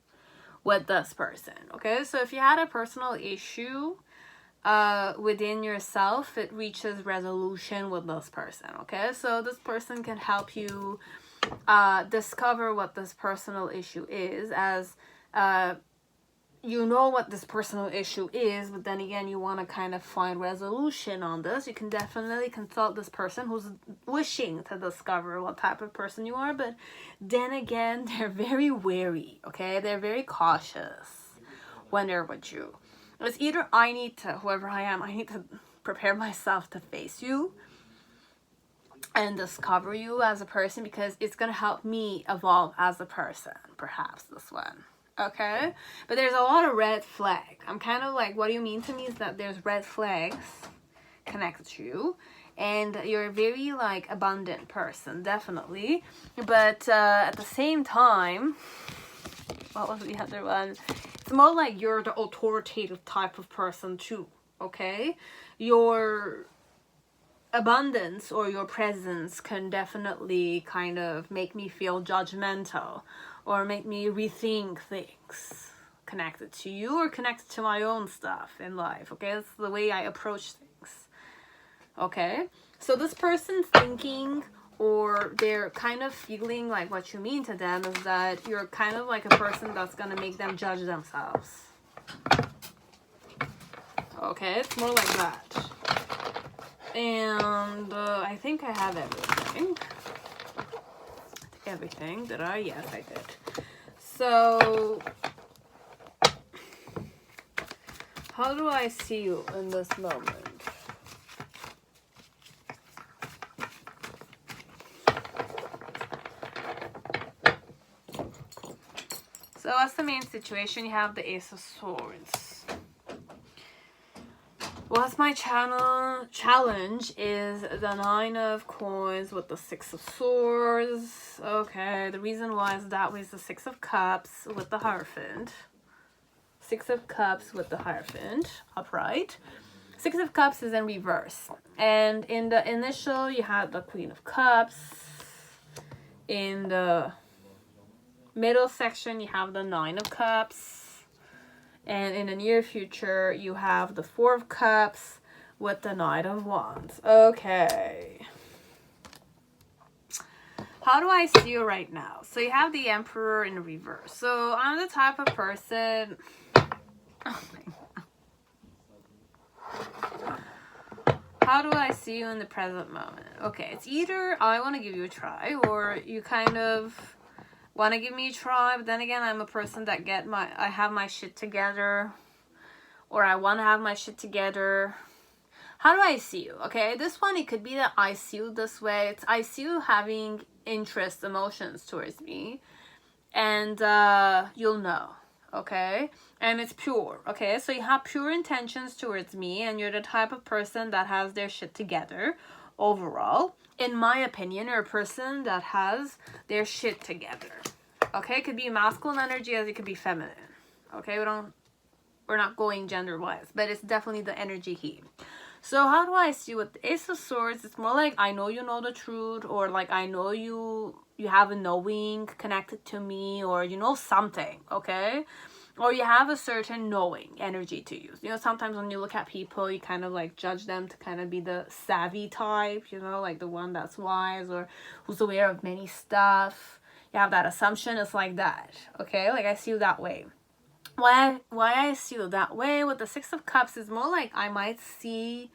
with this person. Okay, so if you had a personal issue within yourself, it reaches resolution with this person. Okay, so this person can help you discover what this personal issue is, as you know what this personal issue is, but then again, you want to kind of find resolution on this. You can definitely consult this person who's wishing to discover what type of person you are, but then again, they're very wary, okay? They're very cautious when they're with you. It's either I need to, whoever I am, I need to prepare myself to face you and discover you as a person, because it's going to help me evolve as a person, perhaps this one. Okay, but there's a lot of red flag. I'm kind of like, what do you mean to me is that there's red flags connected to you, and you're a very like abundant person, definitely. But at the same time, what was the other one? It's more like you're the authoritative type of person too. Okay, your abundance or your presence can definitely kind of make me feel judgmental, or make me rethink things connected to you or connected to my own stuff in life. Okay, that's the way I approach things. Okay, so this person's thinking, or they're kind of feeling like what you mean to them is that you're kind of like a person that's gonna make them judge themselves. Okay, it's more like that. And I think I have everything. Everything, did I? Yes, I did. So, how do I see you in this moment? So what's the main situation? You have the Ace of Swords. What's my challenge is the Nine of Coins with the Six of Swords. Okay, the reason why is that was the Six of Cups with the Hierophant. Six of Cups with the Hierophant, upright. Six of Cups is in reverse. And in the initial, you had the Queen of Cups. In the middle section, you have the Nine of Cups. And in the near future, you have the Four of Cups with the Knight of Wands. Okay. How do I see you right now? So you have the Emperor in reverse. So I'm the type of person... Oh my God. How do I see you in the present moment? Okay, it's either I want to give you a try, or you kind of want to give me a try, but then again, I'm a person that I have my shit together, or I want to have my shit together. How do I see you? Okay, this one, it could be that I see you this way. It's I see you having interest, emotions towards me, and you'll know, okay? And it's pure, okay? So you have pure intentions towards me, and you're the type of person that has their shit together overall. In my opinion, you're a person that has their shit together, okay? It could be masculine energy as it could be feminine, okay? We're not going gender-wise, but it's definitely the energy here. So how do I see with the Ace of Swords? It's more like I know you know the truth, or like I know you have a knowing connected to me, or you know something, okay? Or you have a certain knowing energy to you. You know, sometimes when you look at people, you kind of like judge them to kind of be the savvy type, you know, like the one that's wise or who's aware of many stuff. You have that assumption. It's like that, okay? Like I see you that way. Why I see you that way with the Six of Cups is more like I might see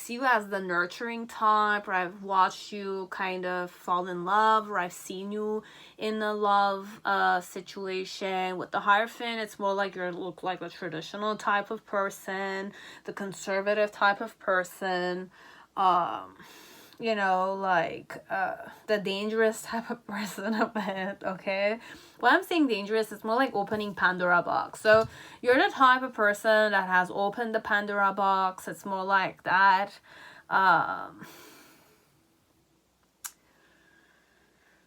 you as the nurturing type, or I've watched you kind of fall in love, or I've seen you in a love situation. With the Hierophant, it's more like you look like a traditional type of person, the conservative type of person, you know, like the dangerous type of person a bit, okay? When I'm saying dangerous, it's more like opening Pandora box. So you're the type of person that has opened the Pandora box. It's more like that.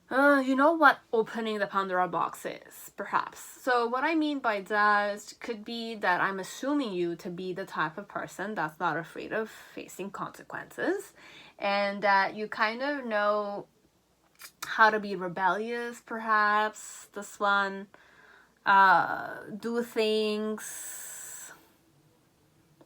You know what opening the Pandora box is, perhaps. So what I mean by that could be that I'm assuming you to be the type of person that's not afraid of facing consequences, and that you kind of know how to be rebellious, perhaps. This one, do things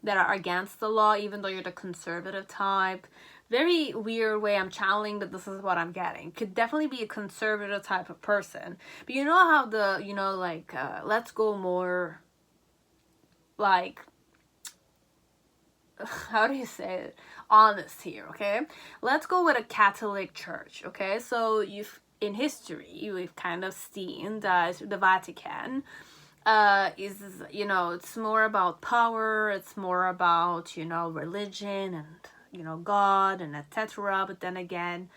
that are against the law, even though you're the conservative type. Very weird way I'm channeling, but this is what I'm getting. Could definitely be a conservative type of person. But you know how the, you know, like, let's go more, like, how do you say it? Honest here, okay? Let's go with a Catholic church, okay? So in history, we've kind of seen that the Vatican is, you know, it's more about power, it's more about, you know, religion and, you know, God and etc. But then again,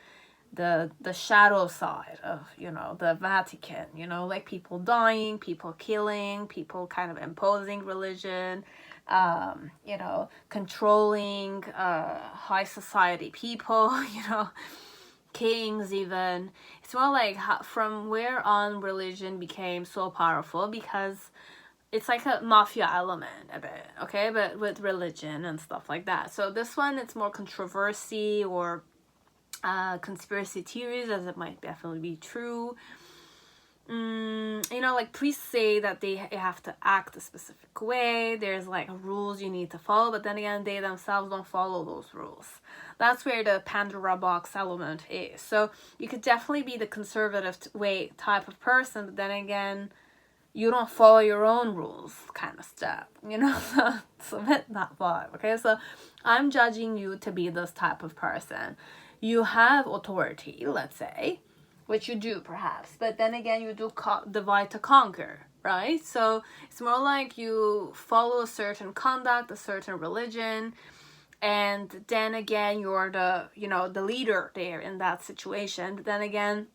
the shadow side of, you know, the Vatican, you know, like people dying, people killing, people kind of imposing religion, you know, controlling high society people, you know, kings even. It's more like from where on religion became so powerful, because it's like a mafia element a bit, okay, but with religion and stuff like that. So this one, it's more controversy or conspiracy theories, as it might definitely be true. You know, like priests say that they have to act a specific way. There's like rules you need to follow, but then again, they themselves don't follow those rules. That's where the Pandora box element is. So you could definitely be the conservative way type of person, but then again, you don't follow your own rules kind of stuff, you know. So it's a bit that vibe. Okay, so I'm judging you to be this type of person. You have authority, let's say, which you do perhaps, but then again you do divide to conquer, right? So it's more like you follow a certain conduct, a certain religion, and then again you're the, you know, the leader there in that situation. But then again,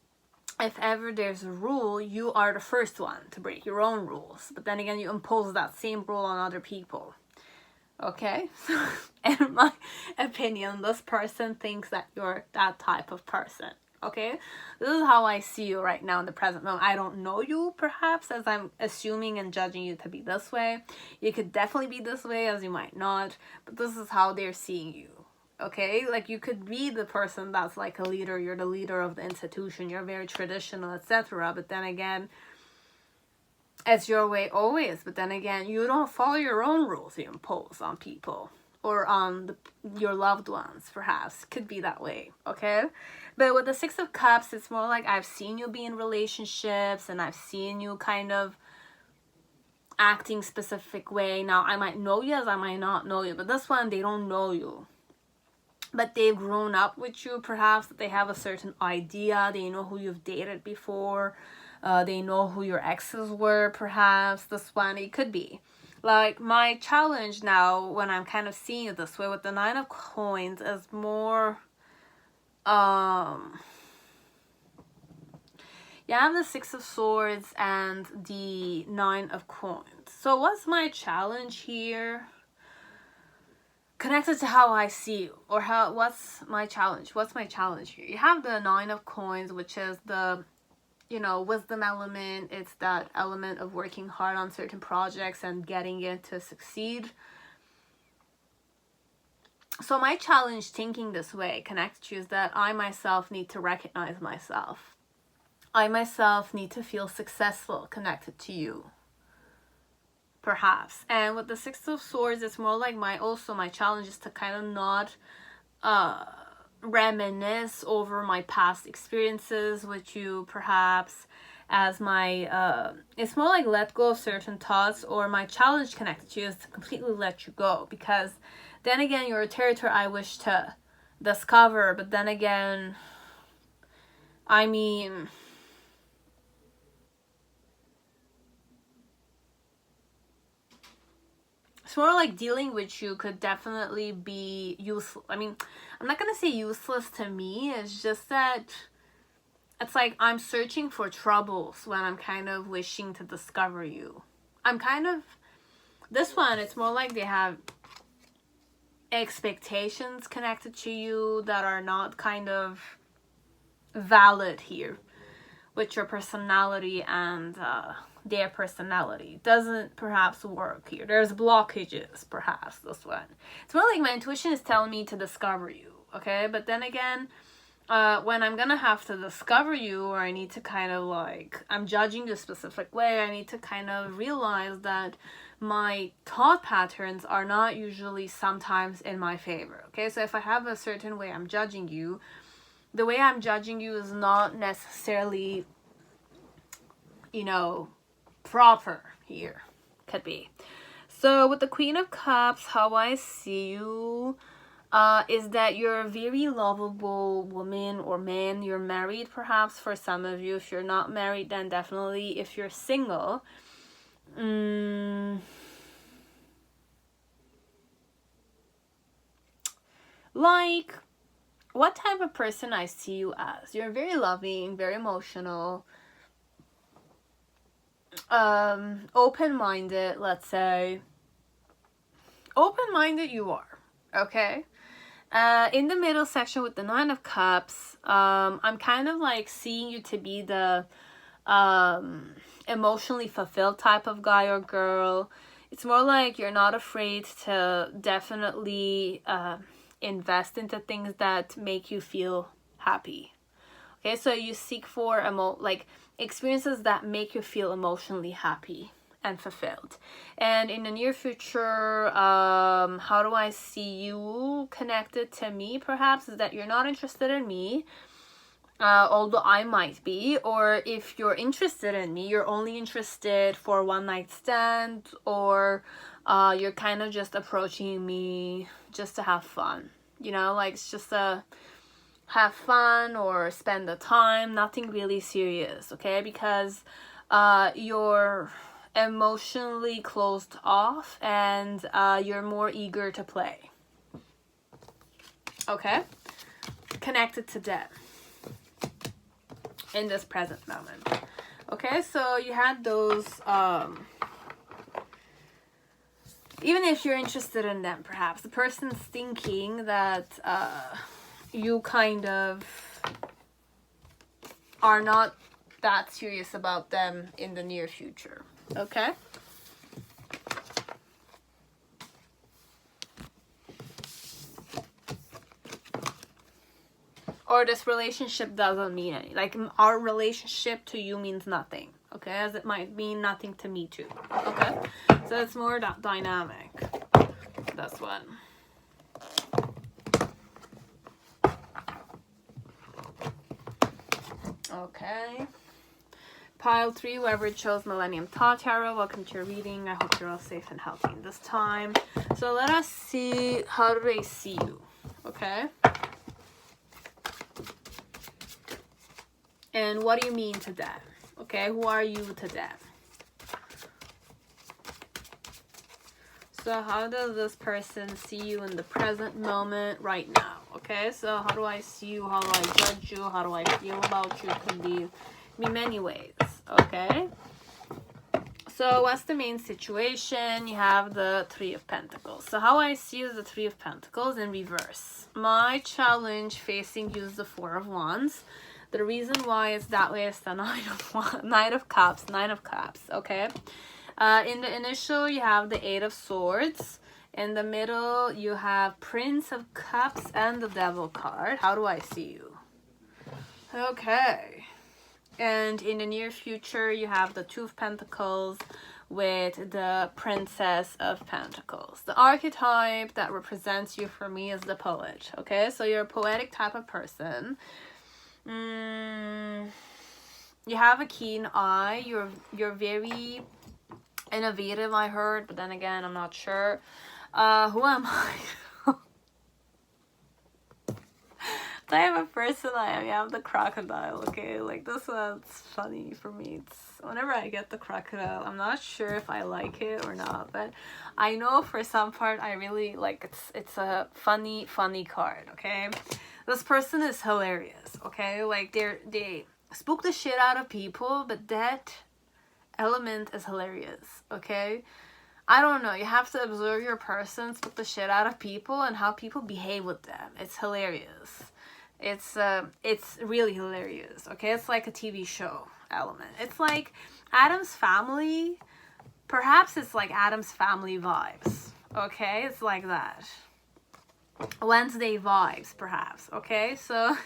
if ever there's a rule, you are the first one to break your own rules, but then again you impose that same rule on other people. Okay, so in my opinion, this person thinks that you're that type of person. Okay, this is how I see you right now in the present moment. I don't know you, perhaps, as I'm assuming and judging you to be this way. You could definitely be this way, as you might not, but this is how they're seeing you. Okay, like you could be the person that's like a leader, you're the leader of the institution, you're very traditional, etc. But then again, it's your way always. But then again, you don't follow your own rules you impose on people or on your loved ones, perhaps. Could be that way, okay? But with the Six of Cups, it's more like I've seen you be in relationships and I've seen you kind of acting specific way. Now, I might know you as I might not know you, but this one, they don't know you. But they've grown up with you, perhaps. They have a certain idea. They know who you've dated before. They know who your exes were, perhaps. This one, it could be. Like, my challenge now, when I'm kind of seeing it this way, with the Nine of Coins, is more... you have the Six of Swords and the Nine of Coins. So what's my challenge here? Connected to how I see you, or what's my challenge? What's my challenge here? You have the Nine of Coins, which is the, you know, wisdom element. It's that element of working hard on certain projects and getting it to succeed. So my challenge thinking this way connected to you is that I myself need to recognize myself. I myself need to feel successful connected to you. Perhaps. And with the Six of Swords, it's more like my challenge is to kind of not reminisce over my past experiences with you, perhaps, as my it's more like let go of certain thoughts, or my challenge connected to you is to completely let you go, because then again you're a territory I wish to discover. But then again, I mean, it's more like dealing with you could definitely be useful. I mean, I'm not gonna say useless to me. It's just that it's like I'm searching for troubles when I'm kind of wishing to discover you. I'm kind of... This one, it's more like they have expectations connected to you that are not kind of valid here with your personality, and their personality doesn't perhaps work here. There's blockages, perhaps, this one. It's more like my intuition is telling me to discover you, okay? But then again, when I'm gonna have to discover you, or I need to kind of like, I'm judging you a specific way, I need to kind of realize that my thought patterns are not usually sometimes in my favor, okay? So if I have a certain way I'm judging you, the way I'm judging you is not necessarily, you know, proper here. Could be. So with the Queen of Cups, how I see you is that you're a very lovable woman or man. You're married, perhaps, for some of you. If you're not married, then definitely. If you're single, like, what type of person I see you as? You're very loving, very emotional, open-minded, let's say. Open-minded you are, okay? In the middle section with the Nine of Cups, I'm kind of like seeing you to be the emotionally fulfilled type of guy or girl. It's more like you're not afraid to definitely invest into things that make you feel happy. Okay, so you seek for experiences that make you feel emotionally happy and fulfilled. And in the near future, how do I see you connected to me, perhaps, is that you're not interested in me. although I might be, or if you're interested in me, you're only interested for one night stand, or you're kind of just approaching me just to have fun, you know, like it's just a have fun or spend the time, nothing really serious, okay? Because you're emotionally closed off and you're more eager to play, okay? Connected to them in this present moment. Okay, so you had those, even if you're interested in them, perhaps the person's thinking that you kind of are not that serious about them in the near future. Okay? Or this relationship doesn't mean anything. Like, our relationship to you means nothing. Okay? As it might mean nothing to me too. Okay? So it's more dynamic. That's one. Okay. Pile 3, whoever chose Millennium Thoth Tarot, welcome to your reading. I hope you're all safe and healthy in this time. So let us see, how do they see you? Okay? And what do you mean to them? Okay, who are you to them? So how does this person see you in the present moment right now? Okay, so how do I see you? How do I judge you? How do I feel about you? Could be many ways. Okay, so what's the main situation? You have the Three of Pentacles. So how I see you is the Three of Pentacles in reverse. My challenge facing you is the Four of Wands. The reason why it's that way is the Nine of Cups. Okay, in the initial you have the Eight of Swords. In the middle you have Prince of Cups and the Devil card. How do I see you? Okay. And in the near future, you have the Two of Pentacles with the Princess of Pentacles. The archetype that represents you for me is the poet. Okay, so you're a poetic type of person. You have a keen eye. You're very innovative, I heard, but then again, I'm not sure. Who am I? Type of person I am. You have the crocodile, okay? Like, this one's funny for me. It's whenever I get the crocodile, I'm not sure if I like it or not, but I know for some part I really like it's a funny card, okay? This person is hilarious, okay? Like, they spook the shit out of people, but that element is hilarious, okay? I don't know, you have to observe your person, spook the shit out of people, and how people behave with them. It's hilarious. It's really hilarious, okay? It's like a TV show element. It's like Addams Family. Perhaps it's like Addams Family vibes, okay? It's like that. Wednesday vibes, perhaps, okay? So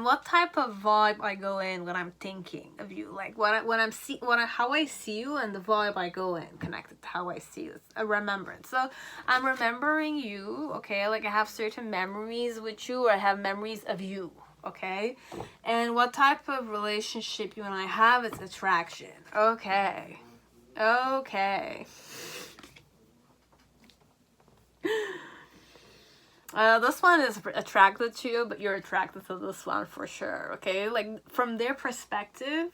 what type of vibe I go in when I'm thinking of you, like how I see you, and the vibe I go in connected to how I see you. It's a remembrance. So I'm remembering you, okay? Like, I have certain memories with you, or I have memories of you, okay? And what type of relationship you and I have is attraction. Okay. This one is attracted to you, but you're attracted to this one for sure, okay? Like, from their perspective,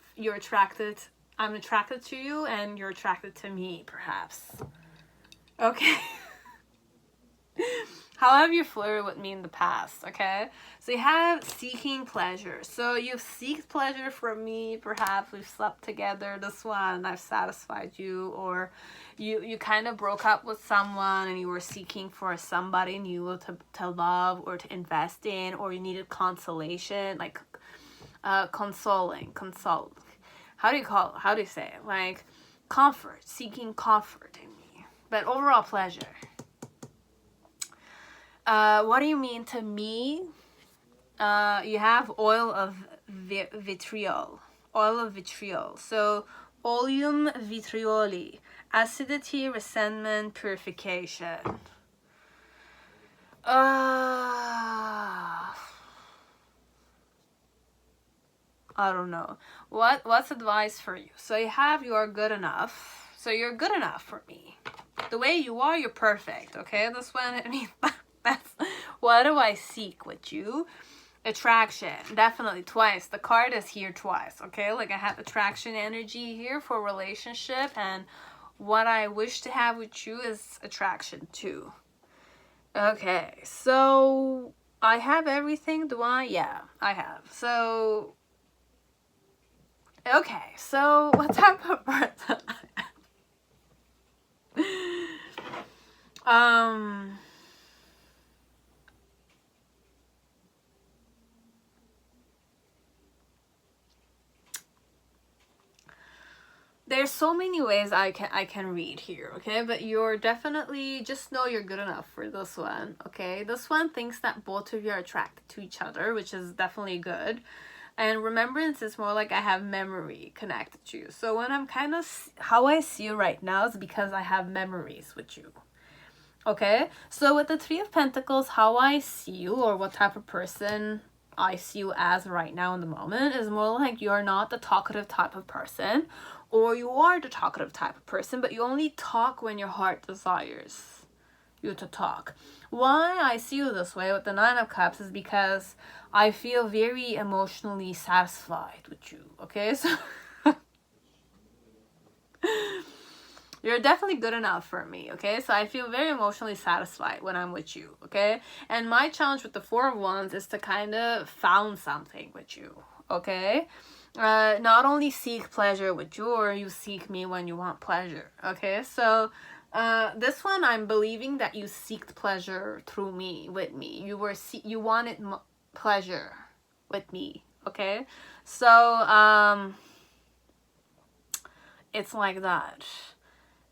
I'm attracted to you, and you're attracted to me, perhaps. Okay? How have you flirted with me in the past, okay? So you have seeking pleasure. So you've seeked pleasure from me, perhaps we've slept together, this one, I've satisfied you, or you kind of broke up with someone and you were seeking for somebody new to love or to invest in, or you needed consolation, like console. How do you say it? Like, comfort, seeking comfort in me, but overall pleasure. What do you mean to me? You have oil of vitriol. So, oleum vitrioli. Acidity, resentment, purification. I don't know. What's advice for you? So you have you're good enough. So you're good enough for me. The way you are, you're perfect. Okay, this one, I mean, that's what do I seek with you? Attraction, definitely twice. The card is here twice. Okay, like I have attraction energy here for relationship, and what I wish to have with you is attraction too. Okay, so I have everything. Do I? Yeah, I have. So okay, so what type of person? There's so many ways I can read here, okay? But you're definitely, just know you're good enough for this one, okay? This one thinks that both of you are attracted to each other, which is definitely good. And remembrance is more like I have memory connected to you. So when I'm kind of, how I see you right now is because I have memories with you. Okay? So with the Three of Pentacles, how I see you, or what type of person I see you as right now in the moment, is more like you're not the talkative type of person, or you are the talkative type of person, but you only talk when your heart desires you to talk. Why I see you this way with the Nine of Cups is because I feel very emotionally satisfied with you, okay? So you're definitely good enough for me, okay? So I feel very emotionally satisfied when I'm with you, okay? And my challenge with the Four of Wands is to kind of found something with you, okay? Not only seek pleasure with you, or you seek me when you want pleasure, okay? So this one, I'm believing that you seeked pleasure through me, with me. You wanted pleasure with me, okay? So it's like that.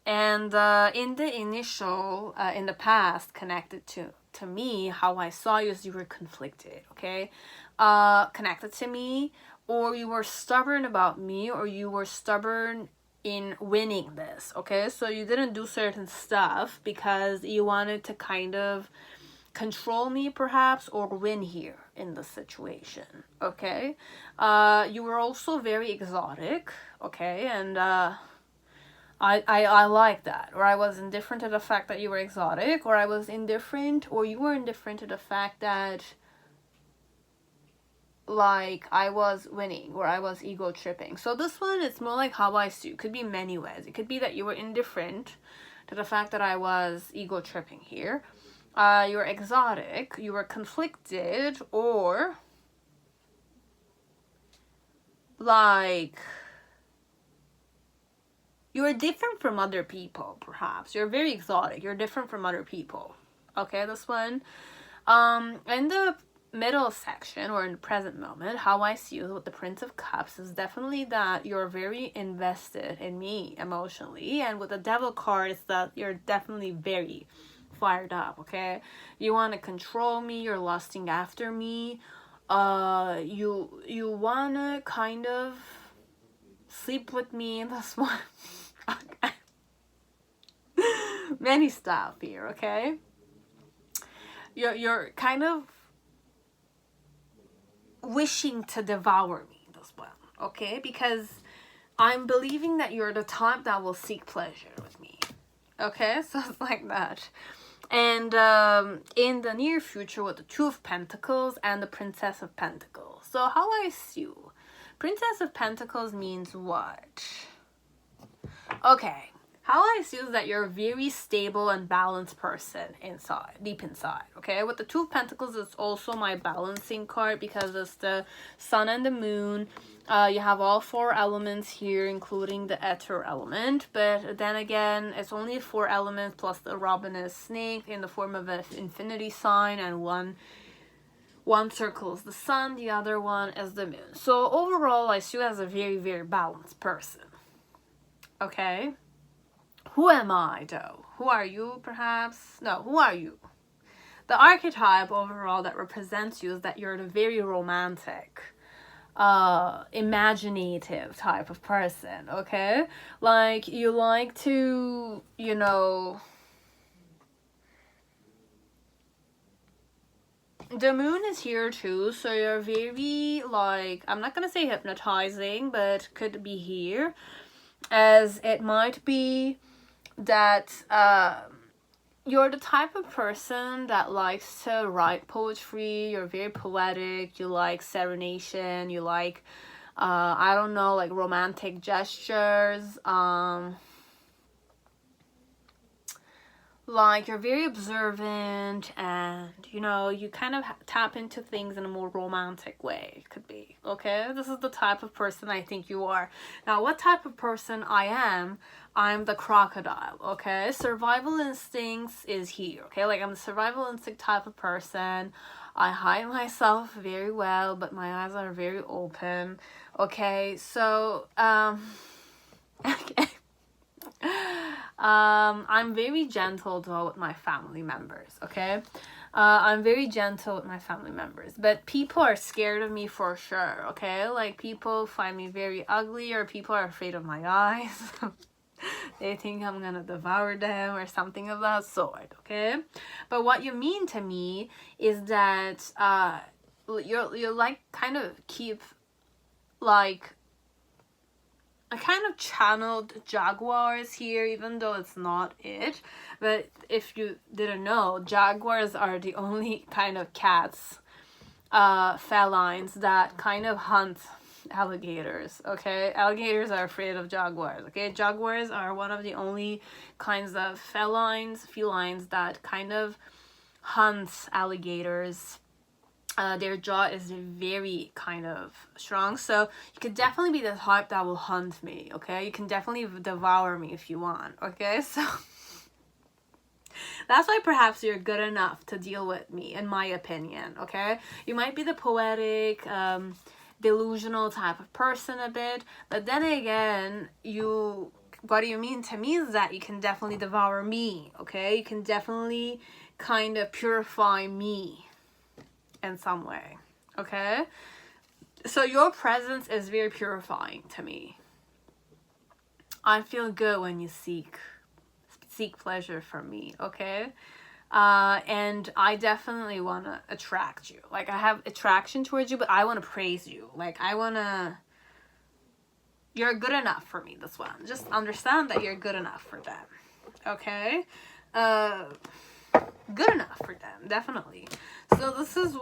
And in the initial, in the past, connected to me, how I saw you is you were conflicted, okay? Connected to me, or you were stubborn about me, or you were stubborn in winning this, okay? So you didn't do certain stuff because you wanted to kind of control me perhaps, or win here in the situation, okay? You were also very exotic, okay? And I like that. Or I was indifferent to the fact that you were exotic, or I was indifferent, or you were indifferent to the fact that, like, I was winning, or I was ego tripping. So this one, it's more like how I see you. It could be many ways. It could be that you were indifferent to the fact that I was ego tripping here. You were exotic, you were conflicted, or like you are different from other people, perhaps. You're very exotic. You're different from other people. Okay, this one. In the middle section, or in the present moment, how I see you with the Prince of Cups is definitely that you're very invested in me emotionally. And with the Devil card, it's that you're definitely very fired up, okay? You want to control me. You're lusting after me. You want to kind of sleep with me in this one. Okay. Many stuff here, okay? You're kind of wishing to devour me, this one, okay? Because I'm believing that you're the type that will seek pleasure with me, okay? So it's like that. And in the near future with the Two of Pentacles and the Princess of Pentacles. So how I see you, Princess of Pentacles means what? Okay, how I see is that you're a very stable and balanced person inside, deep inside, okay? With the Two of Pentacles, it's also my balancing card because it's the Sun and the Moon. You have all four elements here, including the Ether element. But then again, it's only four elements plus the Robin is snake in the form of an infinity sign, and one circle is the Sun, the other one is the Moon. So overall, I see you as a very, very balanced person. Okay? Who am I, though? Who are you, perhaps? No, who are you? The archetype overall that represents you is that you're the very romantic, imaginative type of person, okay? Like, you like to, you know, the moon is here too, so you're very, like, I'm not gonna say hypnotizing, but could be here, as it might be that you're the type of person that likes to write poetry. You're very poetic, you like serenation, you like I don't know, like romantic gestures, like you're very observant, and you know, you kind of tap into things in a more romantic way. It could be, okay, this is the type of person I think you are. Now, what type of person I am, I'm the crocodile, okay? Survival instincts is here, okay? Like, I'm the survival instinct type of person. I hide myself very well, but my eyes are very open, okay? So okay. I'm very gentle though with my family members, okay? I'm very gentle with my family members, but people are scared of me for sure, okay? Like, people find me very ugly, or people are afraid of my eyes. They think I'm gonna devour them or something of that sort, okay? But what you mean to me is that you're like kind of keep like I kind of channeled jaguars here, even though it's not it. But if you didn't know, jaguars are the only kind of cats, felines, that kind of hunt alligators, okay? Alligators are afraid of jaguars, okay? Jaguars are one of the only kinds of felines that kind of hunts alligators. Their jaw is very kind of strong, so you could definitely be the type that will hunt me, okay? You can definitely devour me if you want, okay? So that's why perhaps you're good enough to deal with me, in my opinion, okay? You might be the poetic, delusional type of person a bit, but then again, what you mean to me is that you can definitely devour me, okay? You can definitely kind of purify me in some way, okay? So your presence is very purifying to me. I feel good when you seek pleasure from me, okay? And I definitely want to attract you. Like, I have attraction towards you, but I want to praise you. Like, you're good enough for me, this one. Just understand that you're good enough for them, okay? Good enough for them, definitely. So this is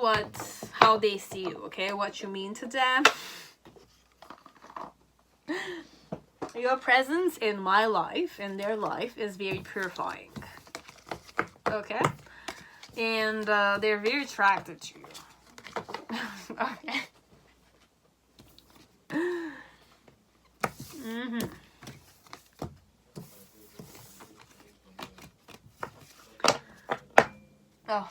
how they see you, okay? What you mean to them. Your presence in my life, in their life, is very purifying, okay? And they're very attracted to you. Okay. Oh.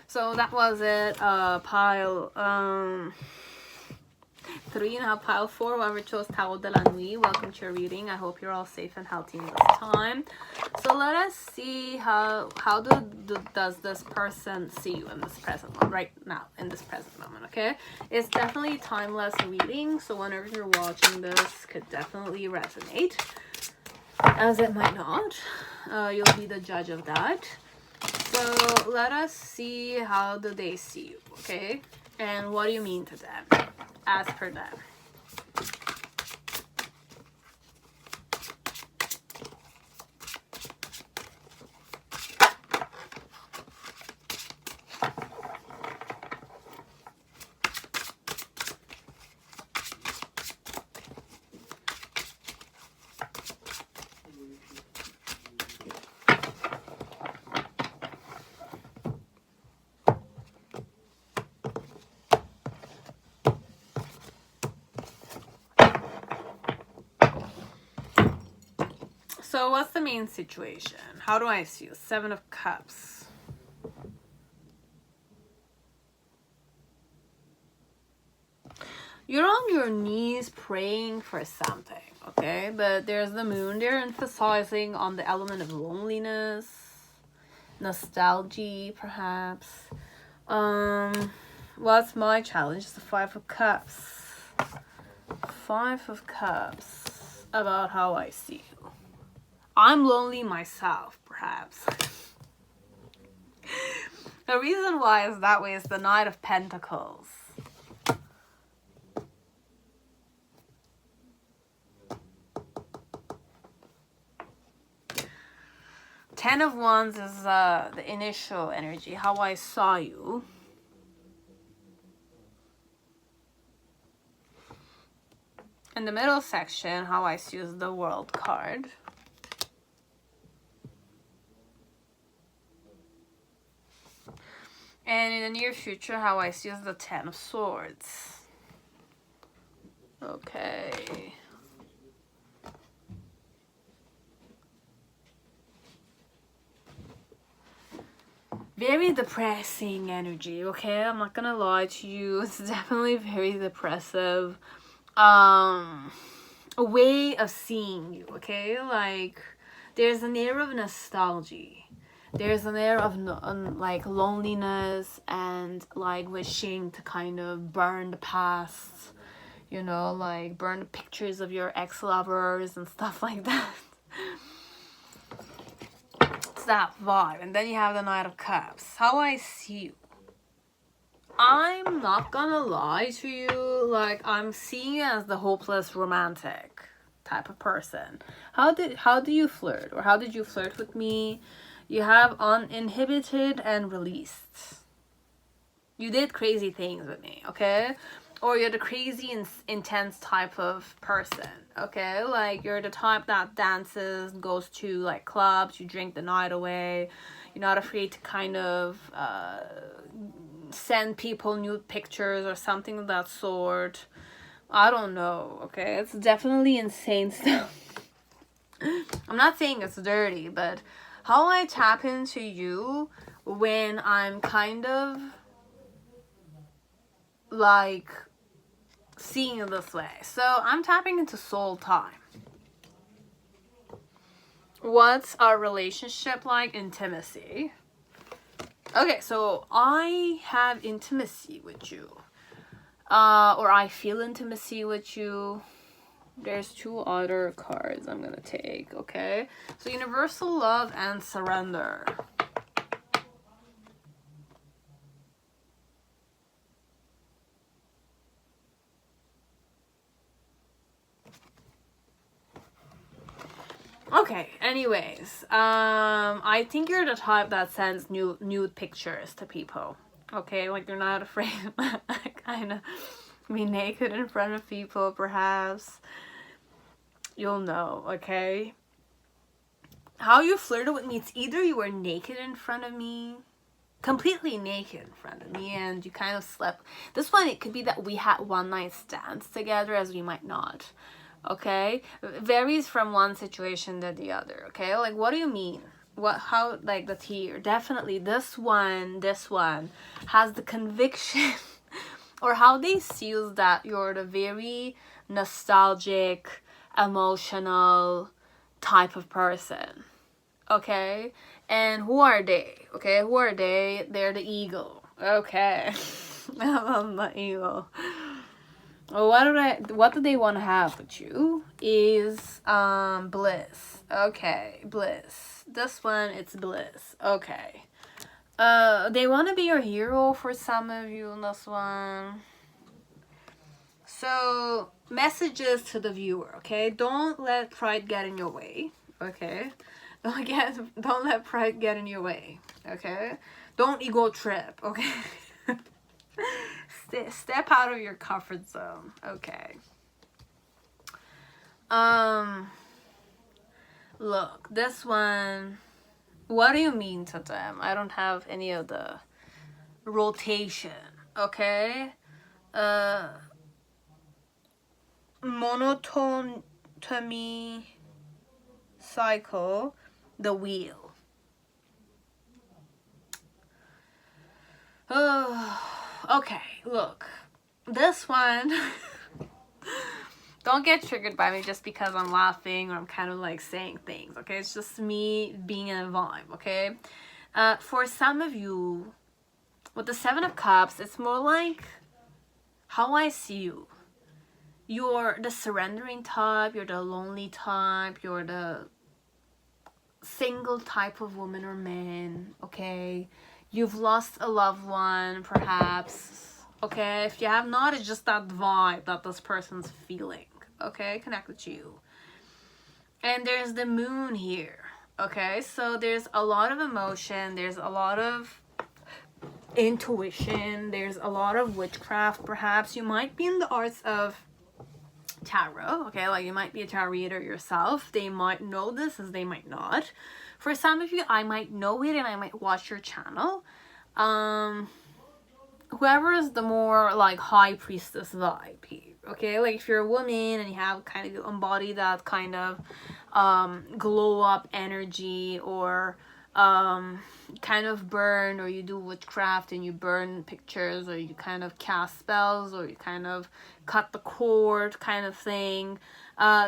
So that was it. Pile 3, now pile 4, whoever chose Tarot de la Nuit, welcome to your reading. I hope you're all safe and healthy in this time. So let us see how does this person see you in this present moment, right now, in this present moment, okay? It's definitely timeless reading, so whenever you're watching this, could definitely resonate, as it might not. You'll be the judge of that. So let us see how do they see you, okay? And what do you mean to them, as per them. So what's the main situation? How do I see you? 7 of Cups. You're on your knees praying for something, okay? But there's the moon. They're emphasizing on the element of loneliness, nostalgia, perhaps. What's my challenge? The 5 of Cups. Five of Cups about how I see you. I'm lonely myself, perhaps. The reason why is that way is the Knight of Pentacles. Ten of Wands is the initial energy, how I saw you. In the middle section, how I see is the World card. And in the near future, how I see is the Ten of Swords. Okay. Very depressing energy, okay? I'm not gonna lie to you. It's definitely very depressive. A way of seeing you, okay? Like, there's an air of nostalgia. There's an air of like loneliness and like wishing to kind of burn the past, you know, like burn the pictures of your ex-lovers and stuff like that. It's that vibe. And then you have the Knight of Cups. How I see you. I'm not gonna lie to you, like I'm seeing you as the hopeless romantic type of person. How do you flirt, or how did you flirt with me? You have uninhibited and released. You did crazy things with me, okay? Or you're the crazy and intense type of person, okay? Like you're the type that dances, goes to like clubs, you drink the night away. You're not afraid to kind of send people nude pictures or something of that sort. I don't know, okay? It's definitely insane stuff. I'm not saying it's dirty, but how I tap into you when I'm kind of like seeing it this way. So I'm tapping into soul time. What's our relationship like? Intimacy. Okay, so I have intimacy with you. Or I feel intimacy with you. There's two other cards I'm gonna take, okay? So universal love and surrender. Okay, anyways, I think you're the type that sends nude pictures to people. Okay, like you're not afraid of kind of be naked in front of people, perhaps. You'll know, okay? How you flirted with me, it's either you were naked in front of me, completely naked in front of me, and you kind of slept. This one, it could be that we had one night stands together, as we might not. Okay? It varies from one situation to the other, okay? Like, what do you mean? How, like, the tier? Definitely, this one has the conviction, or how they seal that you're the very nostalgic, emotional type of person, okay? And who are they? Okay, who are they? They're the eagle. Okay. I'm the eagle. Well, what do they want to have with you is bliss. Okay, bliss. This one, it's bliss. Okay. They want to be your hero for some of you in this one. So, messages to the viewer, okay? Don't let pride get in your way, okay? Don't let pride get in your way, okay? Don't ego trip, okay? Step out of your comfort zone, okay? Look, this one, what do you mean to them? I don't have any of the rotation, okay? Monotony cycle, the wheel. Okay, look, this one don't get triggered by me just because I'm laughing or I'm kind of like saying things, okay? It's just me being in a vibe, okay? For some of you, with the Seven of Cups, it's more like how I see you you're the surrendering type, you're the lonely type, you're the single type of woman or man, okay? You've lost a loved one, perhaps, okay? If you have not, it's just that vibe that this person's feeling, okay? Connect with you. And there's the moon here, okay? So there's a lot of emotion, there's a lot of intuition, there's a lot of witchcraft, perhaps. You might be in the arts of tarot, okay? Like, you might be a tarot reader yourself. They might know this, as they might not. For some of you, I might know it and I might watch your channel. Whoever is the more like high priestess vibe here, okay? Like, if you're a woman and you have kind of embody that kind of glow up energy, or kind of burn, or you do witchcraft and you burn pictures, or you kind of cast spells, or you kind of cut the cord kind of thing,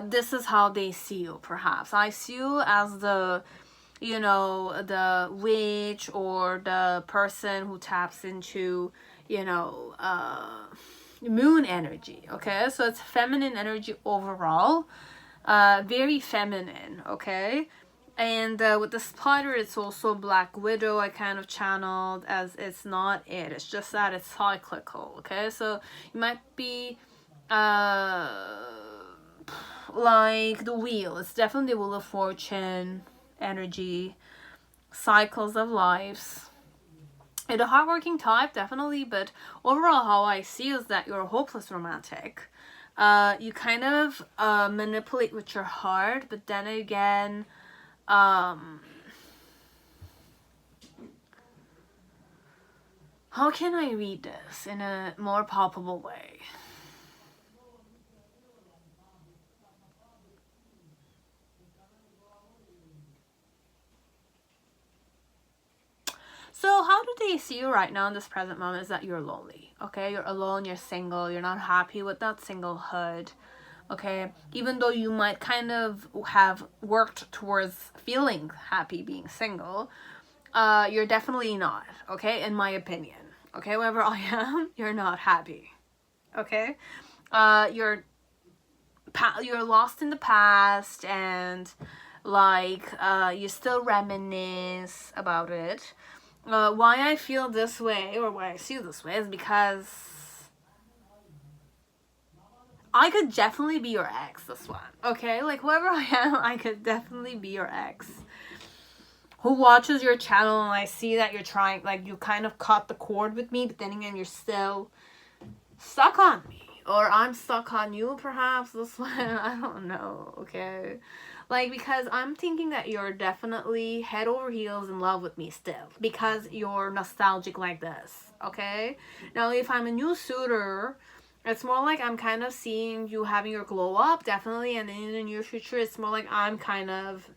this is how they see you. Perhaps I see you as the, you know, the witch, or the person who taps into, you know, moon energy, okay? So it's feminine energy overall, very feminine, okay? And with the spider, it's also Black Widow I kind of channeled, as it's not it. It's just that it's cyclical, okay? So you might be like the wheel. It's definitely the Wheel of Fortune energy, cycles of lives. You're the hardworking type, definitely, but overall how I see is that you're a hopeless romantic. You kind of manipulate with your heart, but then again, how can I read this in a more palpable way? So how do they see you right now in this present moment is that you're lonely, okay? You're alone, you're single, you're not happy with that singlehood, okay? Even though you might kind of have worked towards feeling happy being single, you're definitely not, okay? In my opinion, okay? Wherever I am, you're not happy, okay? You're lost in the past, and like you still reminisce about it. Why I feel this way, or why I see this way, is because I could definitely be your ex, this one, okay? Like, whoever I am, I could definitely be your ex who watches your channel, and I see that you're trying, like, you kind of cut the cord with me, but then again, you're still stuck on me, or I'm stuck on you, perhaps, this one. I don't know, okay? Like, because I'm thinking that you're definitely head over heels in love with me still, because you're nostalgic like this, okay? Now, if I'm a new suitor, it's more like I'm kind of seeing you having your glow up, definitely, and in the near future, it's more like I'm kind of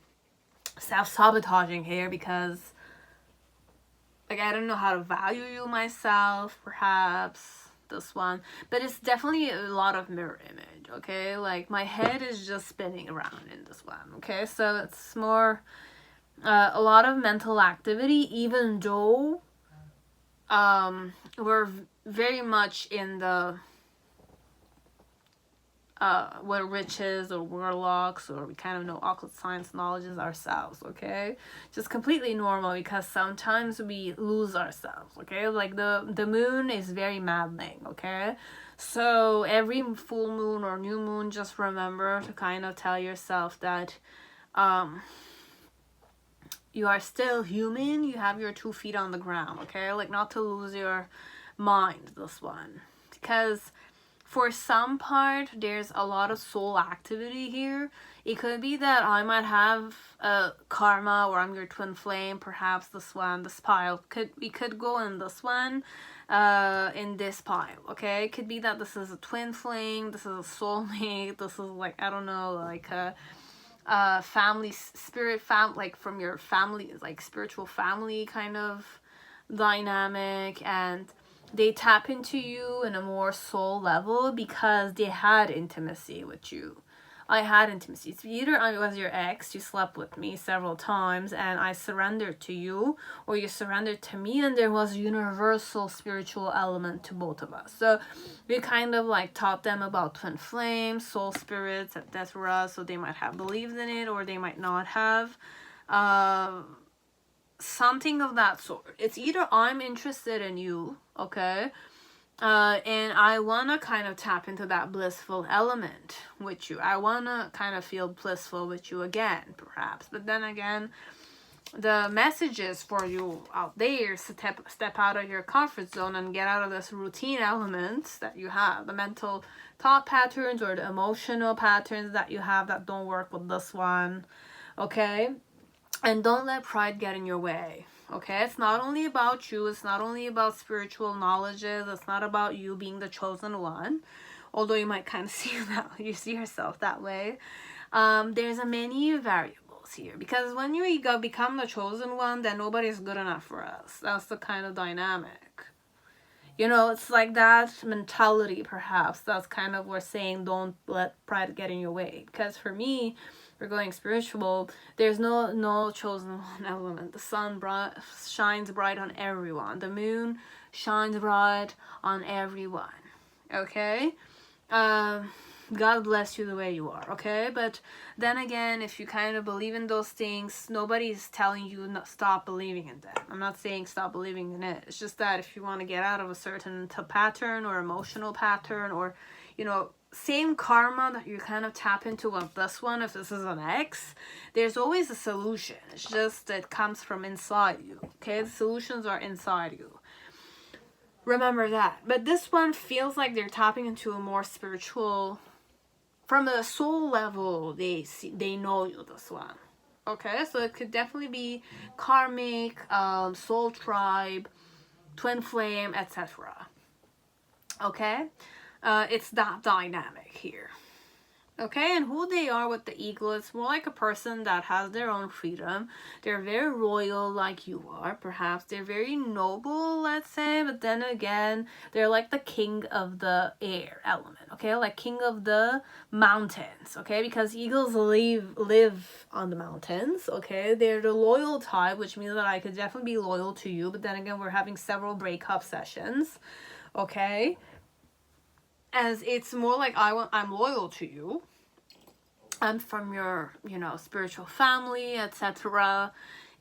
self-sabotaging here, because, like, I don't know how to value you myself, perhaps, this one. But it's definitely a lot of mirror image, okay? Like, my head is just spinning around in this one, okay? So it's more a lot of mental activity, even though we're very much in the we're witches or warlocks, or we kind of know occult science knowledges ourselves, okay? Just completely normal, because sometimes we lose ourselves, okay? Like, the moon is very maddening, okay? So every full moon or new moon, just remember to kind of tell yourself that you are still human, you have your 2 feet on the ground, okay? Like, not to lose your mind, this one, because for some part, there's a lot of soul activity here. It could be that I might have a karma, or I'm your twin flame, perhaps this one, this pile. We could go in this one, in this pile, okay? It could be that this is a twin flame, this is a soulmate, this is, like, I don't know, like a family, spirit, like from your family, like spiritual family kind of dynamic, and they tap into you in a more soul level because they had intimacy with you I had intimacy. It's either I was your ex, you slept with me several times and I surrendered to you, or you surrendered to me, and there was a universal spiritual element to both of us. So we kind of like taught them about twin flames, soul spirits, etc. So they might have believed in it or they might not have. Something of that sort. It's either I'm interested in you, okay, and I want to kind of tap into that blissful element with you. I want to kind of feel blissful with you again, perhaps. But then again, the messages for you out there, step out of your comfort zone and get out of this routine elements that you have. The mental thought patterns or the emotional patterns that you have that don't work with this one, okay? And don't let pride get in your way. Okay, it's not only about you, it's not only about spiritual knowledges, it's not about you being the chosen one, although you might kind of see that, you see yourself that way. There's a many variables here, because when you become the chosen one, then nobody's good enough for us. That's the kind of dynamic. You know, it's like that mentality, perhaps. That's kind of we're saying, don't let pride get in your way. Because for me, we're going spiritual, there's no chosen one element. The sun shines bright on everyone. The moon shines bright on everyone. Okay? God bless you the way you are, okay? But then again, if you kind of believe in those things, nobody's telling you not stop believing in them. I'm not saying stop believing in it. It's just that if you want to get out of a certain pattern or emotional pattern, or, you know, same karma that you kind of tap into with this one, if this is an ex, there's always a solution. It's just it comes from inside you, okay? The solutions are inside you. Remember that. But this one feels like they're tapping into a more spiritual, from a soul level, they know you, this one. Okay, so it could definitely be karmic, soul tribe, twin flame, etc. Okay? It's that dynamic here. Okay, and who they are with the eagle, it's more like a person that has their own freedom. They're very royal like you are, perhaps. They're very noble, let's say, but then again, they're like the king of the air element, okay? Like king of the mountains, okay? Because eagles live on the mountains, okay? They're the loyal type, which means that I could definitely be loyal to you, but then again, we're having several breakup sessions, okay? As it's more like I'm loyal to you. I'm from your, you know, spiritual family, etc.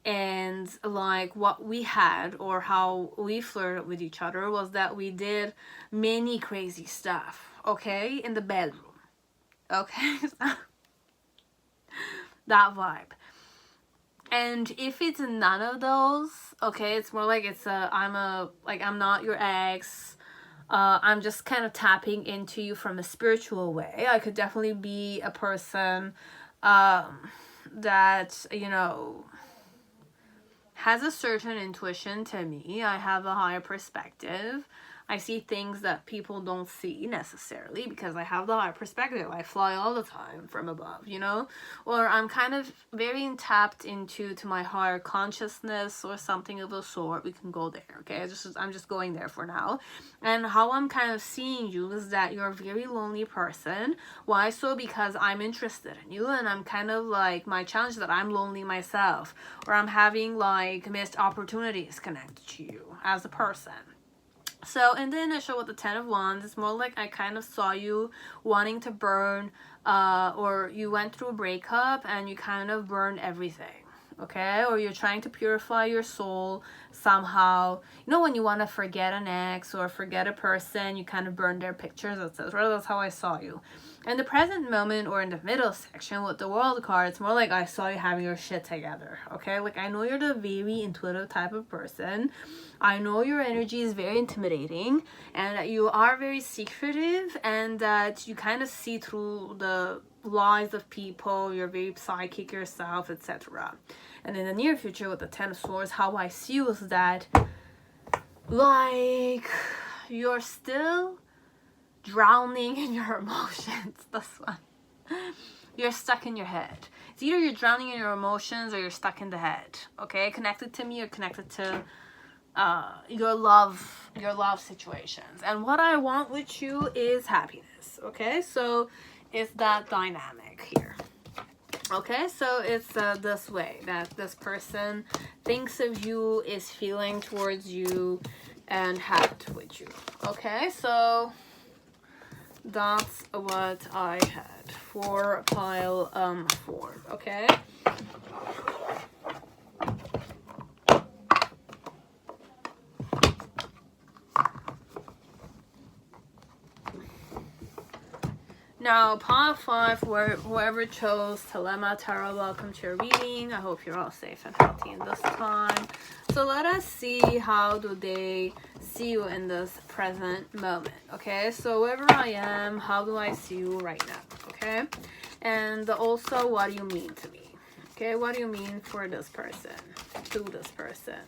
And like what we had or how we flirted with each other was that we did many crazy stuff, okay, in the bedroom. Okay, that vibe. And if it's none of those, okay, it's more like I'm not your ex. I'm just kind of tapping into you from a spiritual way. I could definitely be a person that, you know, has a certain intuition to me. I have a higher perspective. I see things that people don't see necessarily because I have the higher perspective. I fly all the time from above, you know? Or I'm kind of very tapped into my higher consciousness or something of the sort. We can go there, okay? I'm just going there for now. And how I'm kind of seeing you is that you're a very lonely person. Why so? Because I'm interested in you, and I'm kind of like, my challenge is that I'm lonely myself, or I'm having like missed opportunities connected to you as a person. So in the initial with the 10 of Wands, it's more like I kind of saw you wanting to burn, or you went through a breakup and you kind of burned everything, okay? Or you're trying to purify your soul somehow. You know, when you want to forget an ex or forget a person, you kind of burn their pictures, etc. That's how I saw you. In the present moment or in the middle section with the World card, it's more like I saw you having your shit together, okay? Like, I know you're the very intuitive type of person. I know your energy is very intimidating, and that you are very secretive, and that you kind of see through the lies of people. You're very psychic yourself, etc. And in the near future with the 10 of Swords, how I see you is that, like, you're still drowning in your emotions. This one. You're stuck in your head. It's either you're drowning in your emotions or you're stuck in the head. Okay? Connected to me or connected to your love situations. And what I want with you is happiness. Okay? So It's that dynamic here. Okay, so it's this way that this person thinks of you, is feeling towards you, and happy with you. Okay, so that's what I had for pile 4. Okay. Now, pile 5, whoever chose Thelema Tarot, welcome to your reading. I hope you're all safe and healthy in this time. So let us see, how do they see you in this present moment, okay? So wherever I am, how do I see you right now, okay? And also, what do you mean to me, okay? What do you mean for this person, to this person?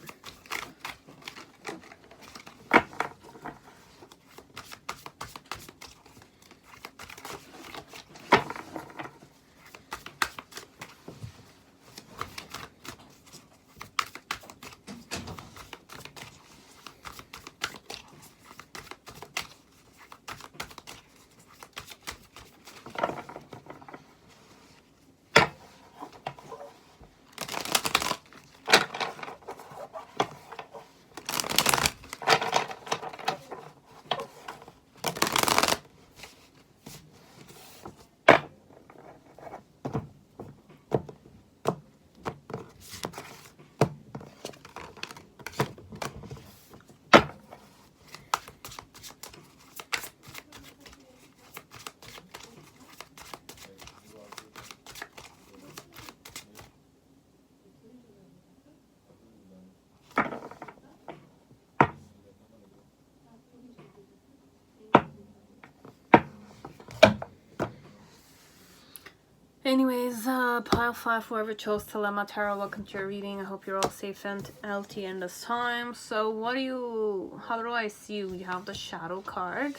Anyways, pile 5, whoever chose Thelema Tarot, welcome to your reading. I hope you're all safe and healthy in this time. So how do I see you? You have the shadow card.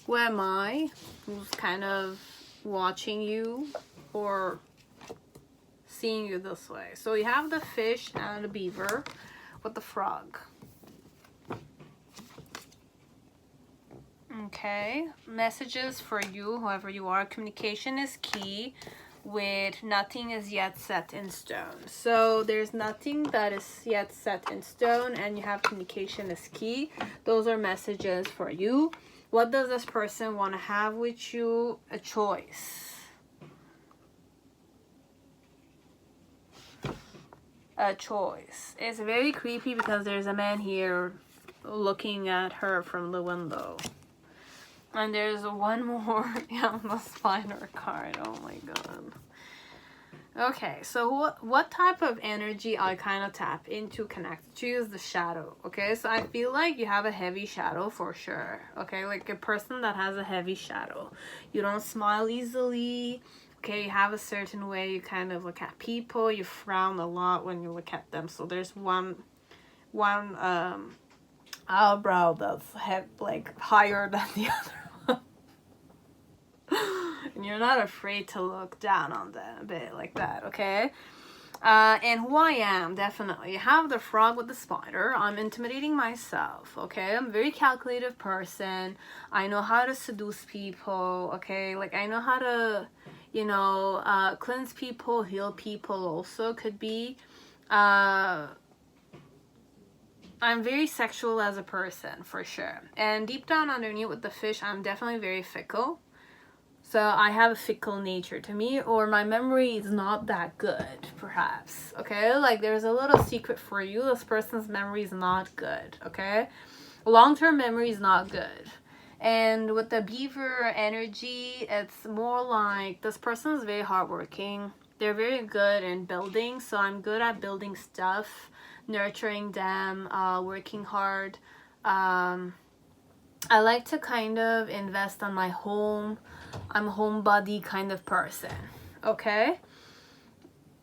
Who am I? Who's kind of watching you or seeing you this way? So you have the fish and the beaver with the frog. Okay, messages for you, whoever you are. Communication is key. With nothing is yet set in stone. So there's nothing that is yet set in stone, and you have communication is key. Those are messages for you. What does this person want to have with you? A choice. A choice. It's very creepy because there's a man here looking at her from the window. And there's one more on the spider card. Oh my god. Okay, so what type of energy I kind of tap into, connect to, is the shadow. Okay, so I feel like you have a heavy shadow for sure. Okay, like a person that has a heavy shadow. You don't smile easily. Okay, you have a certain way you kind of look at people. You frown a lot when you look at them. So there's one eyebrow that's like higher than the other. And you're not afraid to look down on them a bit like that, okay? And who I am, definitely. You have the frog with the spider. I'm intimidating myself, okay? I'm a very calculative person. I know how to seduce people, okay? Like, I know how to, you know, cleanse people, heal people also could be. I'm very sexual as a person, for sure. And deep down underneath with the fish, I'm definitely very fickle. So I have a fickle nature to me, or my memory is not that good, perhaps, okay? Like, there's a little secret for you. This person's memory is not good, okay? Long-term memory is not good. And with the beaver energy, it's more like this person is very hardworking. They're very good in building, so I'm good at building stuff, nurturing them, working hard. I like to kind of invest on my home. I'm a homebody kind of person, okay?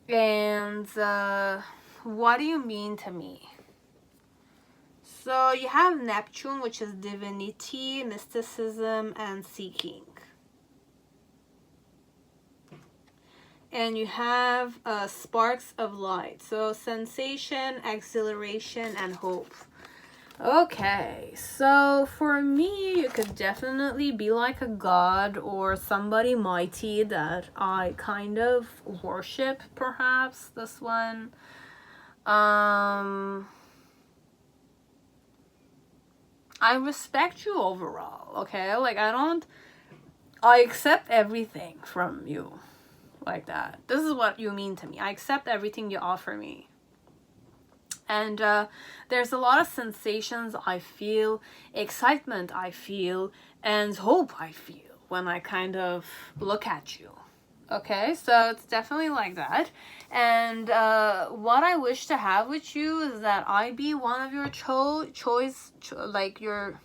And what do you mean to me? So you have Neptune, which is divinity, mysticism, and seeking. And you have sparks of light. So sensation, exhilaration, and hope. Okay, so for me, you could definitely be like a god or somebody mighty that I kind of worship, perhaps, this one. I respect you overall, okay? Like, I accept everything from you, like that. This is what you mean to me. I accept everything you offer me. And there's a lot of sensations I feel, excitement I feel, and hope I feel when I kind of look at you. Okay, so it's definitely like that. And what I wish to have with you is that I be one of your choice, like your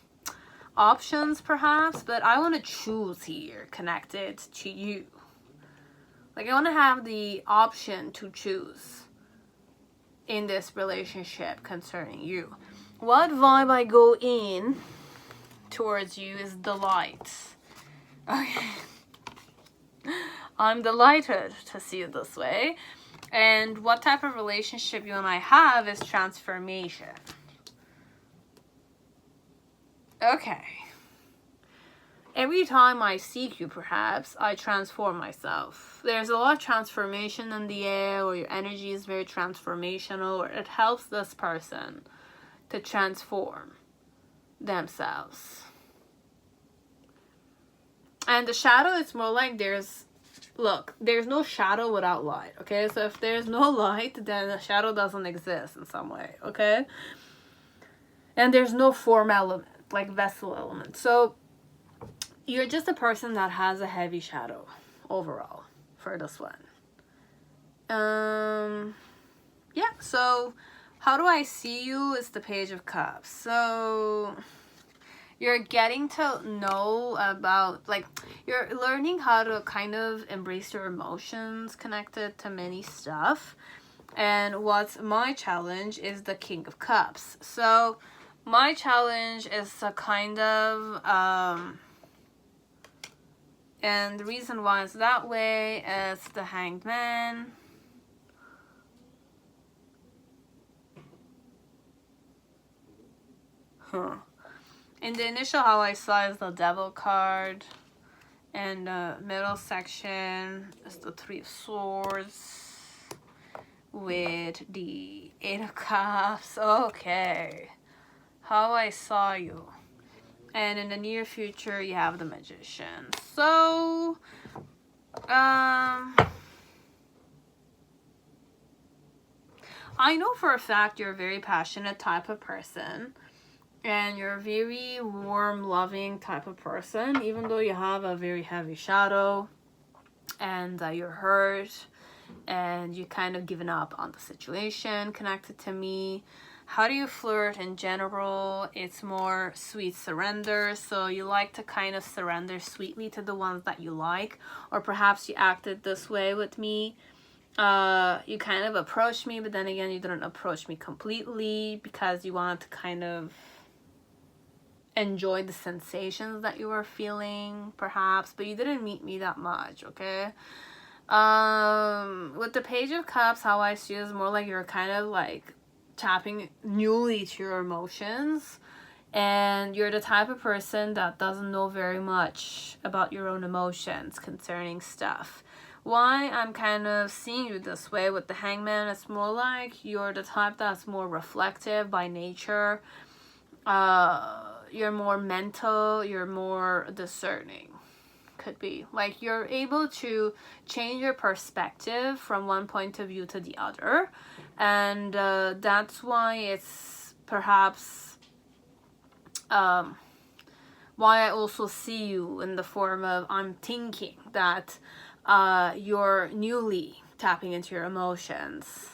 options perhaps, but I want to choose here connected to you. Like, I want to have the option to choose in this relationship concerning you. What vibe I go in towards you is delight. Okay. I'm delighted to see it this way. And what type of relationship you and I have is transformation. Okay. Every time I seek you, perhaps, I transform myself. There's a lot of transformation in the air, or your energy is very transformational, or it helps this person to transform themselves. And the shadow, it's more like there's no shadow without light, okay? So if there's no light, then the shadow doesn't exist in some way, okay? And there's no form element, like vessel element. So you're just a person that has a heavy shadow overall for this one. Yeah, so how do I see you is the Page of Cups. So you're getting to know about, like, you're learning how to kind of embrace your emotions connected to many stuff. And what's my challenge is the King of Cups. So my challenge is to kind of and the reason why it's that way is the Hanged Man. In the initial, how I saw is the Devil card. And the middle section is the Three of Swords with the Eight of Cups. Okay. How I saw you. And in the near future, you have the Magician. So, I know for a fact you're a very passionate type of person. And you're a very warm, loving type of person. Even though you have a very heavy shadow. And you're hurt. And you kind of given up on the situation connected to me. How do you flirt in general? It's more sweet surrender. So you like to kind of surrender sweetly to the ones that you like. Or perhaps you acted this way with me. You kind of approached me, but then again, you didn't approach me completely because you wanted to kind of enjoy the sensations that you were feeling, perhaps. But you didn't meet me that much, okay? With the Page of Cups, how I see it is more like you're kind of like tapping newly to your emotions, and you're the type of person that doesn't know very much about your own emotions concerning stuff. Why I'm kind of seeing you this way with the Hangman, it's more like you're the type that's more reflective by nature. You're more mental, you're more discerning. Could be like you're able to change your perspective from one point of view to the other, and that's why it's perhaps why I also see you in the form of, I'm thinking that you're newly tapping into your emotions.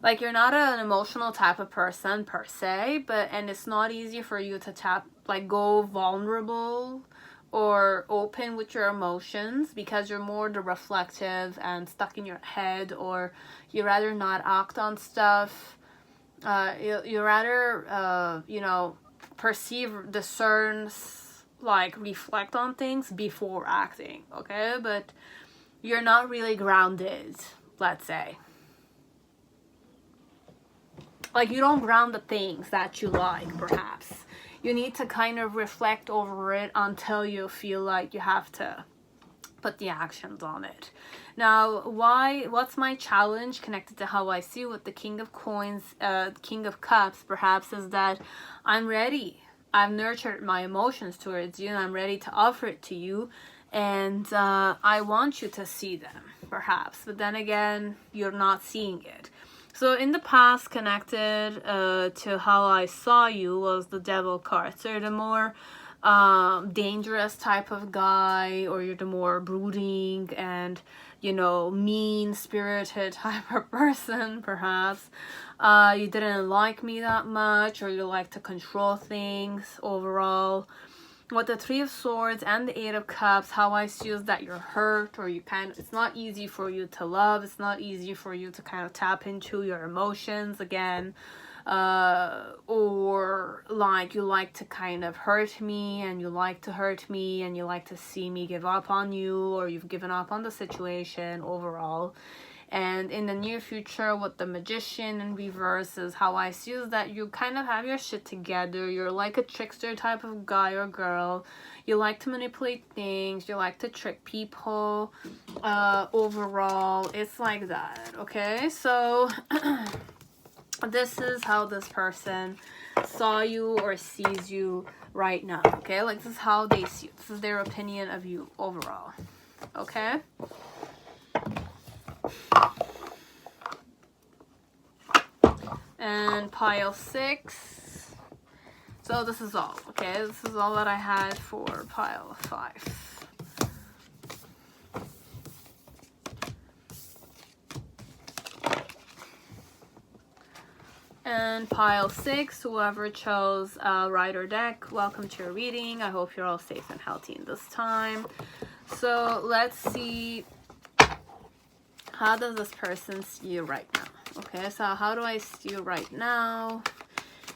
Like, you're not an emotional type of person per se, and it's not easy for you to go vulnerable or open with your emotions because you're more the reflective and stuck in your head, or you rather not act on stuff. You rather, perceive, discern, like, reflect on things before acting, okay? But you're not really grounded, let's say. like you don't ground the things that you like, perhaps. You need to kind of reflect over it until you feel like you have to put the actions on it. Now, what's my challenge connected to how I see with the King of Coins, King of Cups, perhaps, is that I'm ready. I've nurtured my emotions towards you and I'm ready to offer it to you. And I want you to see them, perhaps. But then again, you're not seeing it. So in the past, connected to how I saw you was the Devil card. So you're the more dangerous type of guy, or you're the more brooding and, you know, mean-spirited type of person, perhaps. You didn't like me that much, or you like to control things overall. With the Three of Swords and the Eight of Cups, how I see is that you're hurt, or you it's not easy for you to love. It's not easy for you to kind of tap into your emotions again. Or like you like to kind of hurt me, and you like to hurt me, and you like to see me give up on you, or you've given up on the situation overall. And in the near future, with the Magician in reverse, is how I see is that you kind of have your shit together. You're like a trickster type of guy or girl. You like to manipulate things. You like to trick people. Overall, it's like that. Okay, so this is how this person saw you or sees you right now. Okay, like this is how they see you. This is their opinion of you overall. Okay. And pile 6. So this is all, okay? This is all that I had for pile 5. And pile 6, whoever chose Rider deck, welcome to your reading. I hope you're all safe and healthy in this time. So let's see, how does this person see you right now? Okay, so how do I see you right now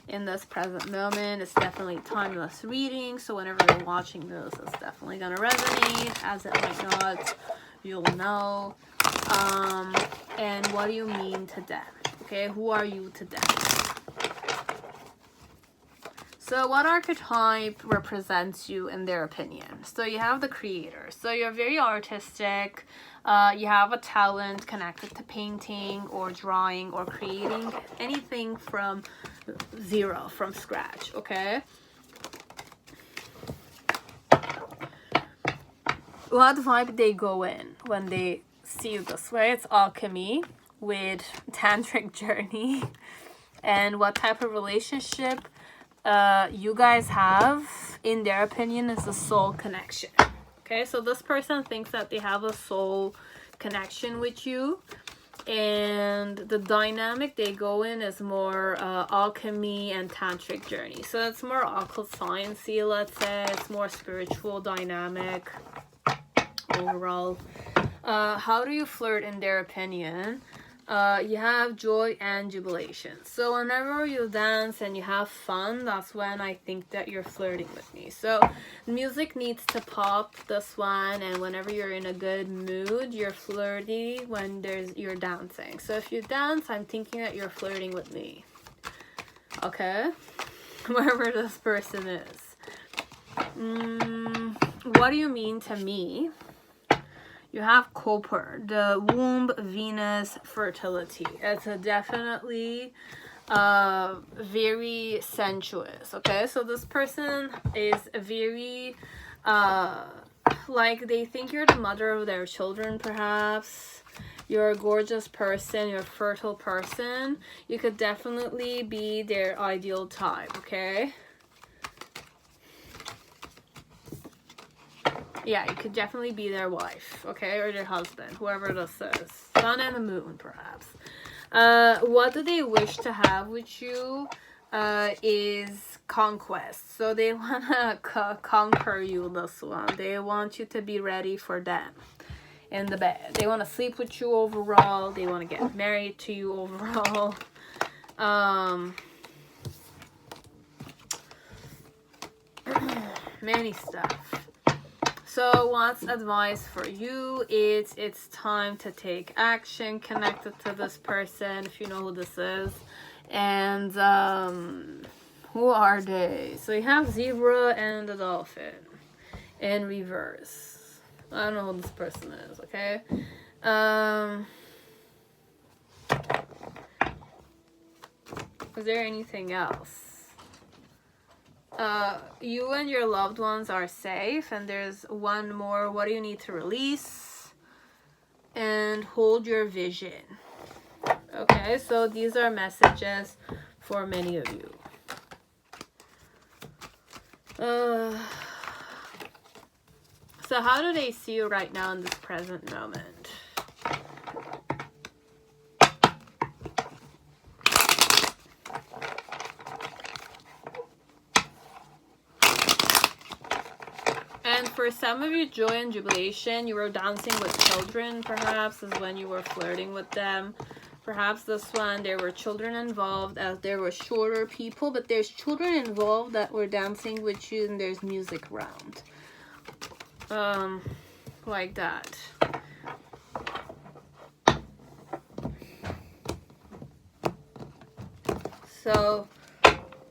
in this present moment? It's definitely timeless reading, so whenever you're watching this, it's definitely gonna resonate. As it might not, you'll know. And what do you mean to them? Okay, who are you to them? So what archetype represents you in their opinion? So you have the Creator. So you're very artistic. You have a talent connected to painting or drawing or creating anything from zero, from scratch, okay? What vibe they go in when they see you this way? It's alchemy with tantric journey. And what type of relationship you guys have, in their opinion, is a soul connection. Okay, so this person thinks that they have a soul connection with you, and the dynamic they go in is more alchemy and tantric journey. So it's more occult sciencey, let's say. It's more spiritual dynamic overall. How do you flirt in their opinion? You have joy and jubilation. So whenever you dance and you have fun, that's when I think that you're flirting with me. So music needs to pop, this one, and whenever you're in a good mood, you're flirty when you're dancing. So if you dance, I'm thinking that you're flirting with me. Okay? Wherever this person is. What do you mean to me? You have Copper, the womb, Venus, fertility. It's definitely very sensuous, okay? So this person is very, like, they think you're the mother of their children, perhaps. You're a gorgeous person, you're a fertile person. You could definitely be their ideal type, okay? Yeah, you could definitely be their wife, okay? Or their husband, whoever this is. Sun and the moon, perhaps. What do they wish to have with you is conquest. So they want to conquer you, this one. They want you to be ready for them in the bed. They want to sleep with you overall. They want to get married to you overall. Many stuff. So what's advice for you? It's time to take action connected to this person. If you know who this is, And who are they? So you have zebra and the dolphin in reverse. I don't know who this person is, okay? Is there anything else? You and your loved ones are safe, and there's one more. What do you need to release? And hold your vision. Okay, so these are messages for many of you. So how do they see you right now in this present moment? And for some of you, joy and jubilation, you were dancing with children, perhaps, is when you were flirting with them. Perhaps this one, there were children involved, as there were shorter people, but there's children involved that were dancing with you, and there's music around. Like that. So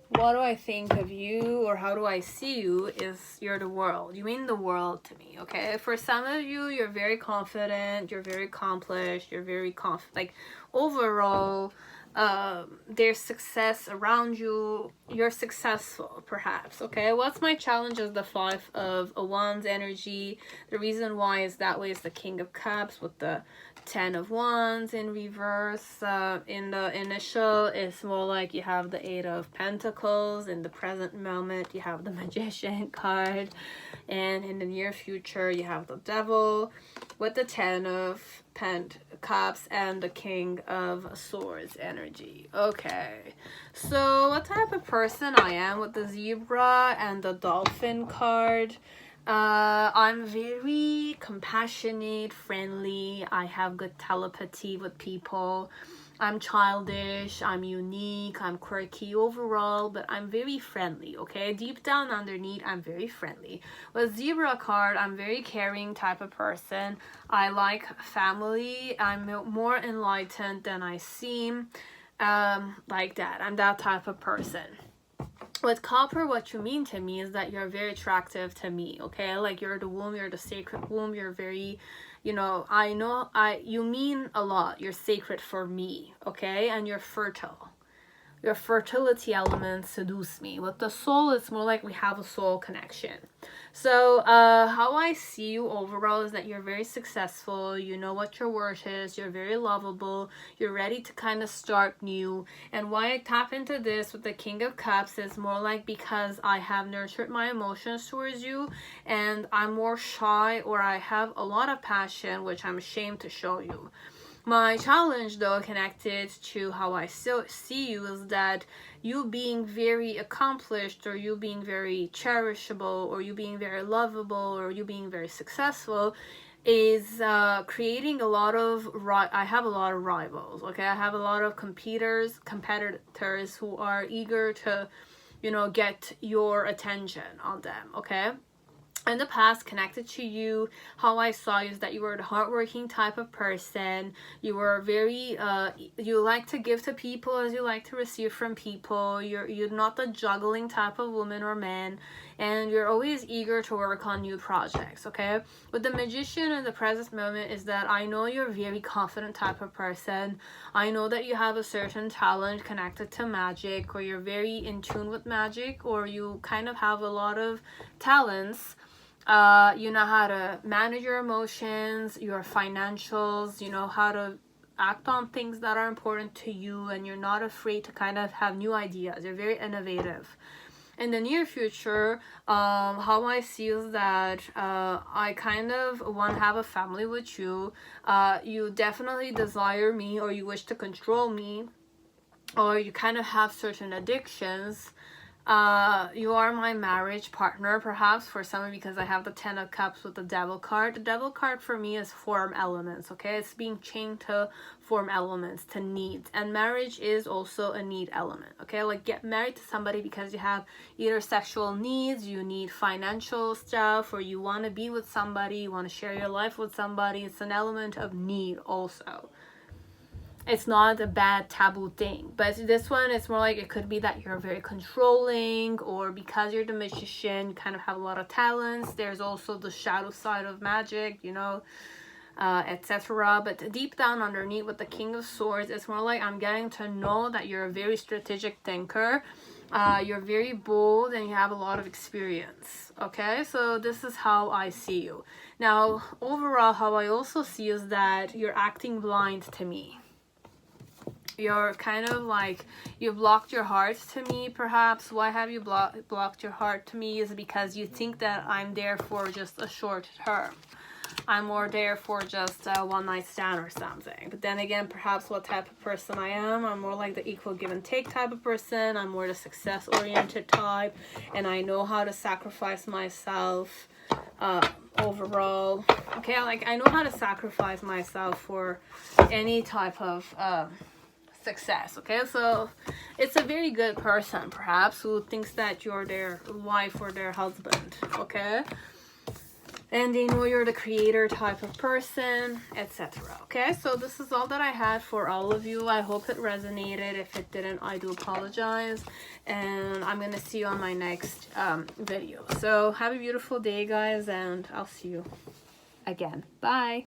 what do I think of you, or how do I see you, is you're the world. You mean the world to me, okay? For some of you, you're very confident, you're very accomplished, you're very like overall, there's success around you, you're successful, perhaps, okay? What's my challenge is the 5 of Wands energy. The reason why is that way is the King of Cups with the 10 of Wands in reverse. In the initial, it's more like you have the 8 of Pentacles. In the present moment, you have the Magician card. And in the near future, you have the Devil with the 10 of Cups and the King of Swords energy. Okay, so what type of person I am with the zebra and the dolphin card? I'm very compassionate, friendly. I have good telepathy with people. I'm childish, I'm unique, I'm quirky overall, but I'm very friendly, okay? Deep down underneath, I'm very friendly. With zebra card, I'm very caring type of person. I like family. I'm more enlightened than I seem. Like that. I'm that type of person. With copper, what you mean to me is that you're very attractive to me, okay? Like, you're the womb, you're the sacred womb, you're very, you know, you mean a lot. You're sacred for me, okay? And you're fertile. Your fertility element seduce me. With the soul, it's more like we have a soul connection. So how I see you overall is that you're very successful. You know what your worth is. You're very lovable. You're ready to kind of start new. And why I tap into this with the King of Cups is more like because I have nurtured my emotions towards you, and I'm more shy, or I have a lot of passion, which I'm ashamed to show you. My challenge, though, connected to how I still see you, is that you being very accomplished, or you being very cherishable, or you being very lovable, or you being very successful is creating a lot of I have a lot of rivals, okay? I have a lot of competitors who are eager to, you know, get your attention on them, okay? In the past, connected to you, how I saw you is that you were the hardworking type of person. You were very you like to give to people as you like to receive from people. You're not the juggling type of woman or man, and you're always eager to work on new projects, okay? With the Magician in the present moment is that I know you're a very confident type of person. I know that you have a certain talent connected to magic, or you're very in tune with magic, or you kind of have a lot of talents. You know how to manage your emotions, your financials, you know how to act on things that are important to you, and you're not afraid to kind of have new ideas. You're very innovative. In the near future, how I see is that I kind of want to have a family with you. You definitely desire me, or you wish to control me, or you kind of have certain addictions. You are my marriage partner, perhaps, for some, because I have the 10 of Cups with the Devil card. The Devil card for me is form elements, okay? It's being chained to form elements, to needs. And marriage is also a need element, okay? Like, get married to somebody because you have either sexual needs, you need financial stuff, or you want to be with somebody, you want to share your life with somebody. It's an element of need also. it's not a bad taboo thing. But this one, it's more like it could be that you're very controlling, or because you're the magician, you kind of have a lot of talents. There's also the shadow side of magic, you know, etc. But deep down underneath with the King of Swords, it's more like I'm getting to know that you're a very strategic thinker. You're very bold and you have a lot of experience. Okay, so this is how I see you. Now, overall, how I also see is that you're acting blind to me. You're kind of like, you blocked your heart to me, perhaps. Why have you blocked your heart to me is because you think that I'm there for just a short term. I'm more there for just a one night stand or something. But then again, perhaps what type of person I am, I'm more like the equal give and take type of person. I'm more the success oriented type, and I know how to sacrifice myself overall. Okay, like I know how to sacrifice myself for any type of success. Okay, so it's a very good person perhaps who thinks that you're their wife or their husband. Okay, and they know you're the creator type of person, etc. Okay, so this is all that I had for all of you. I hope it resonated. If it didn't, I do apologize, and I'm gonna see you on my next video. So have a beautiful day, guys, and I'll see you again. Bye.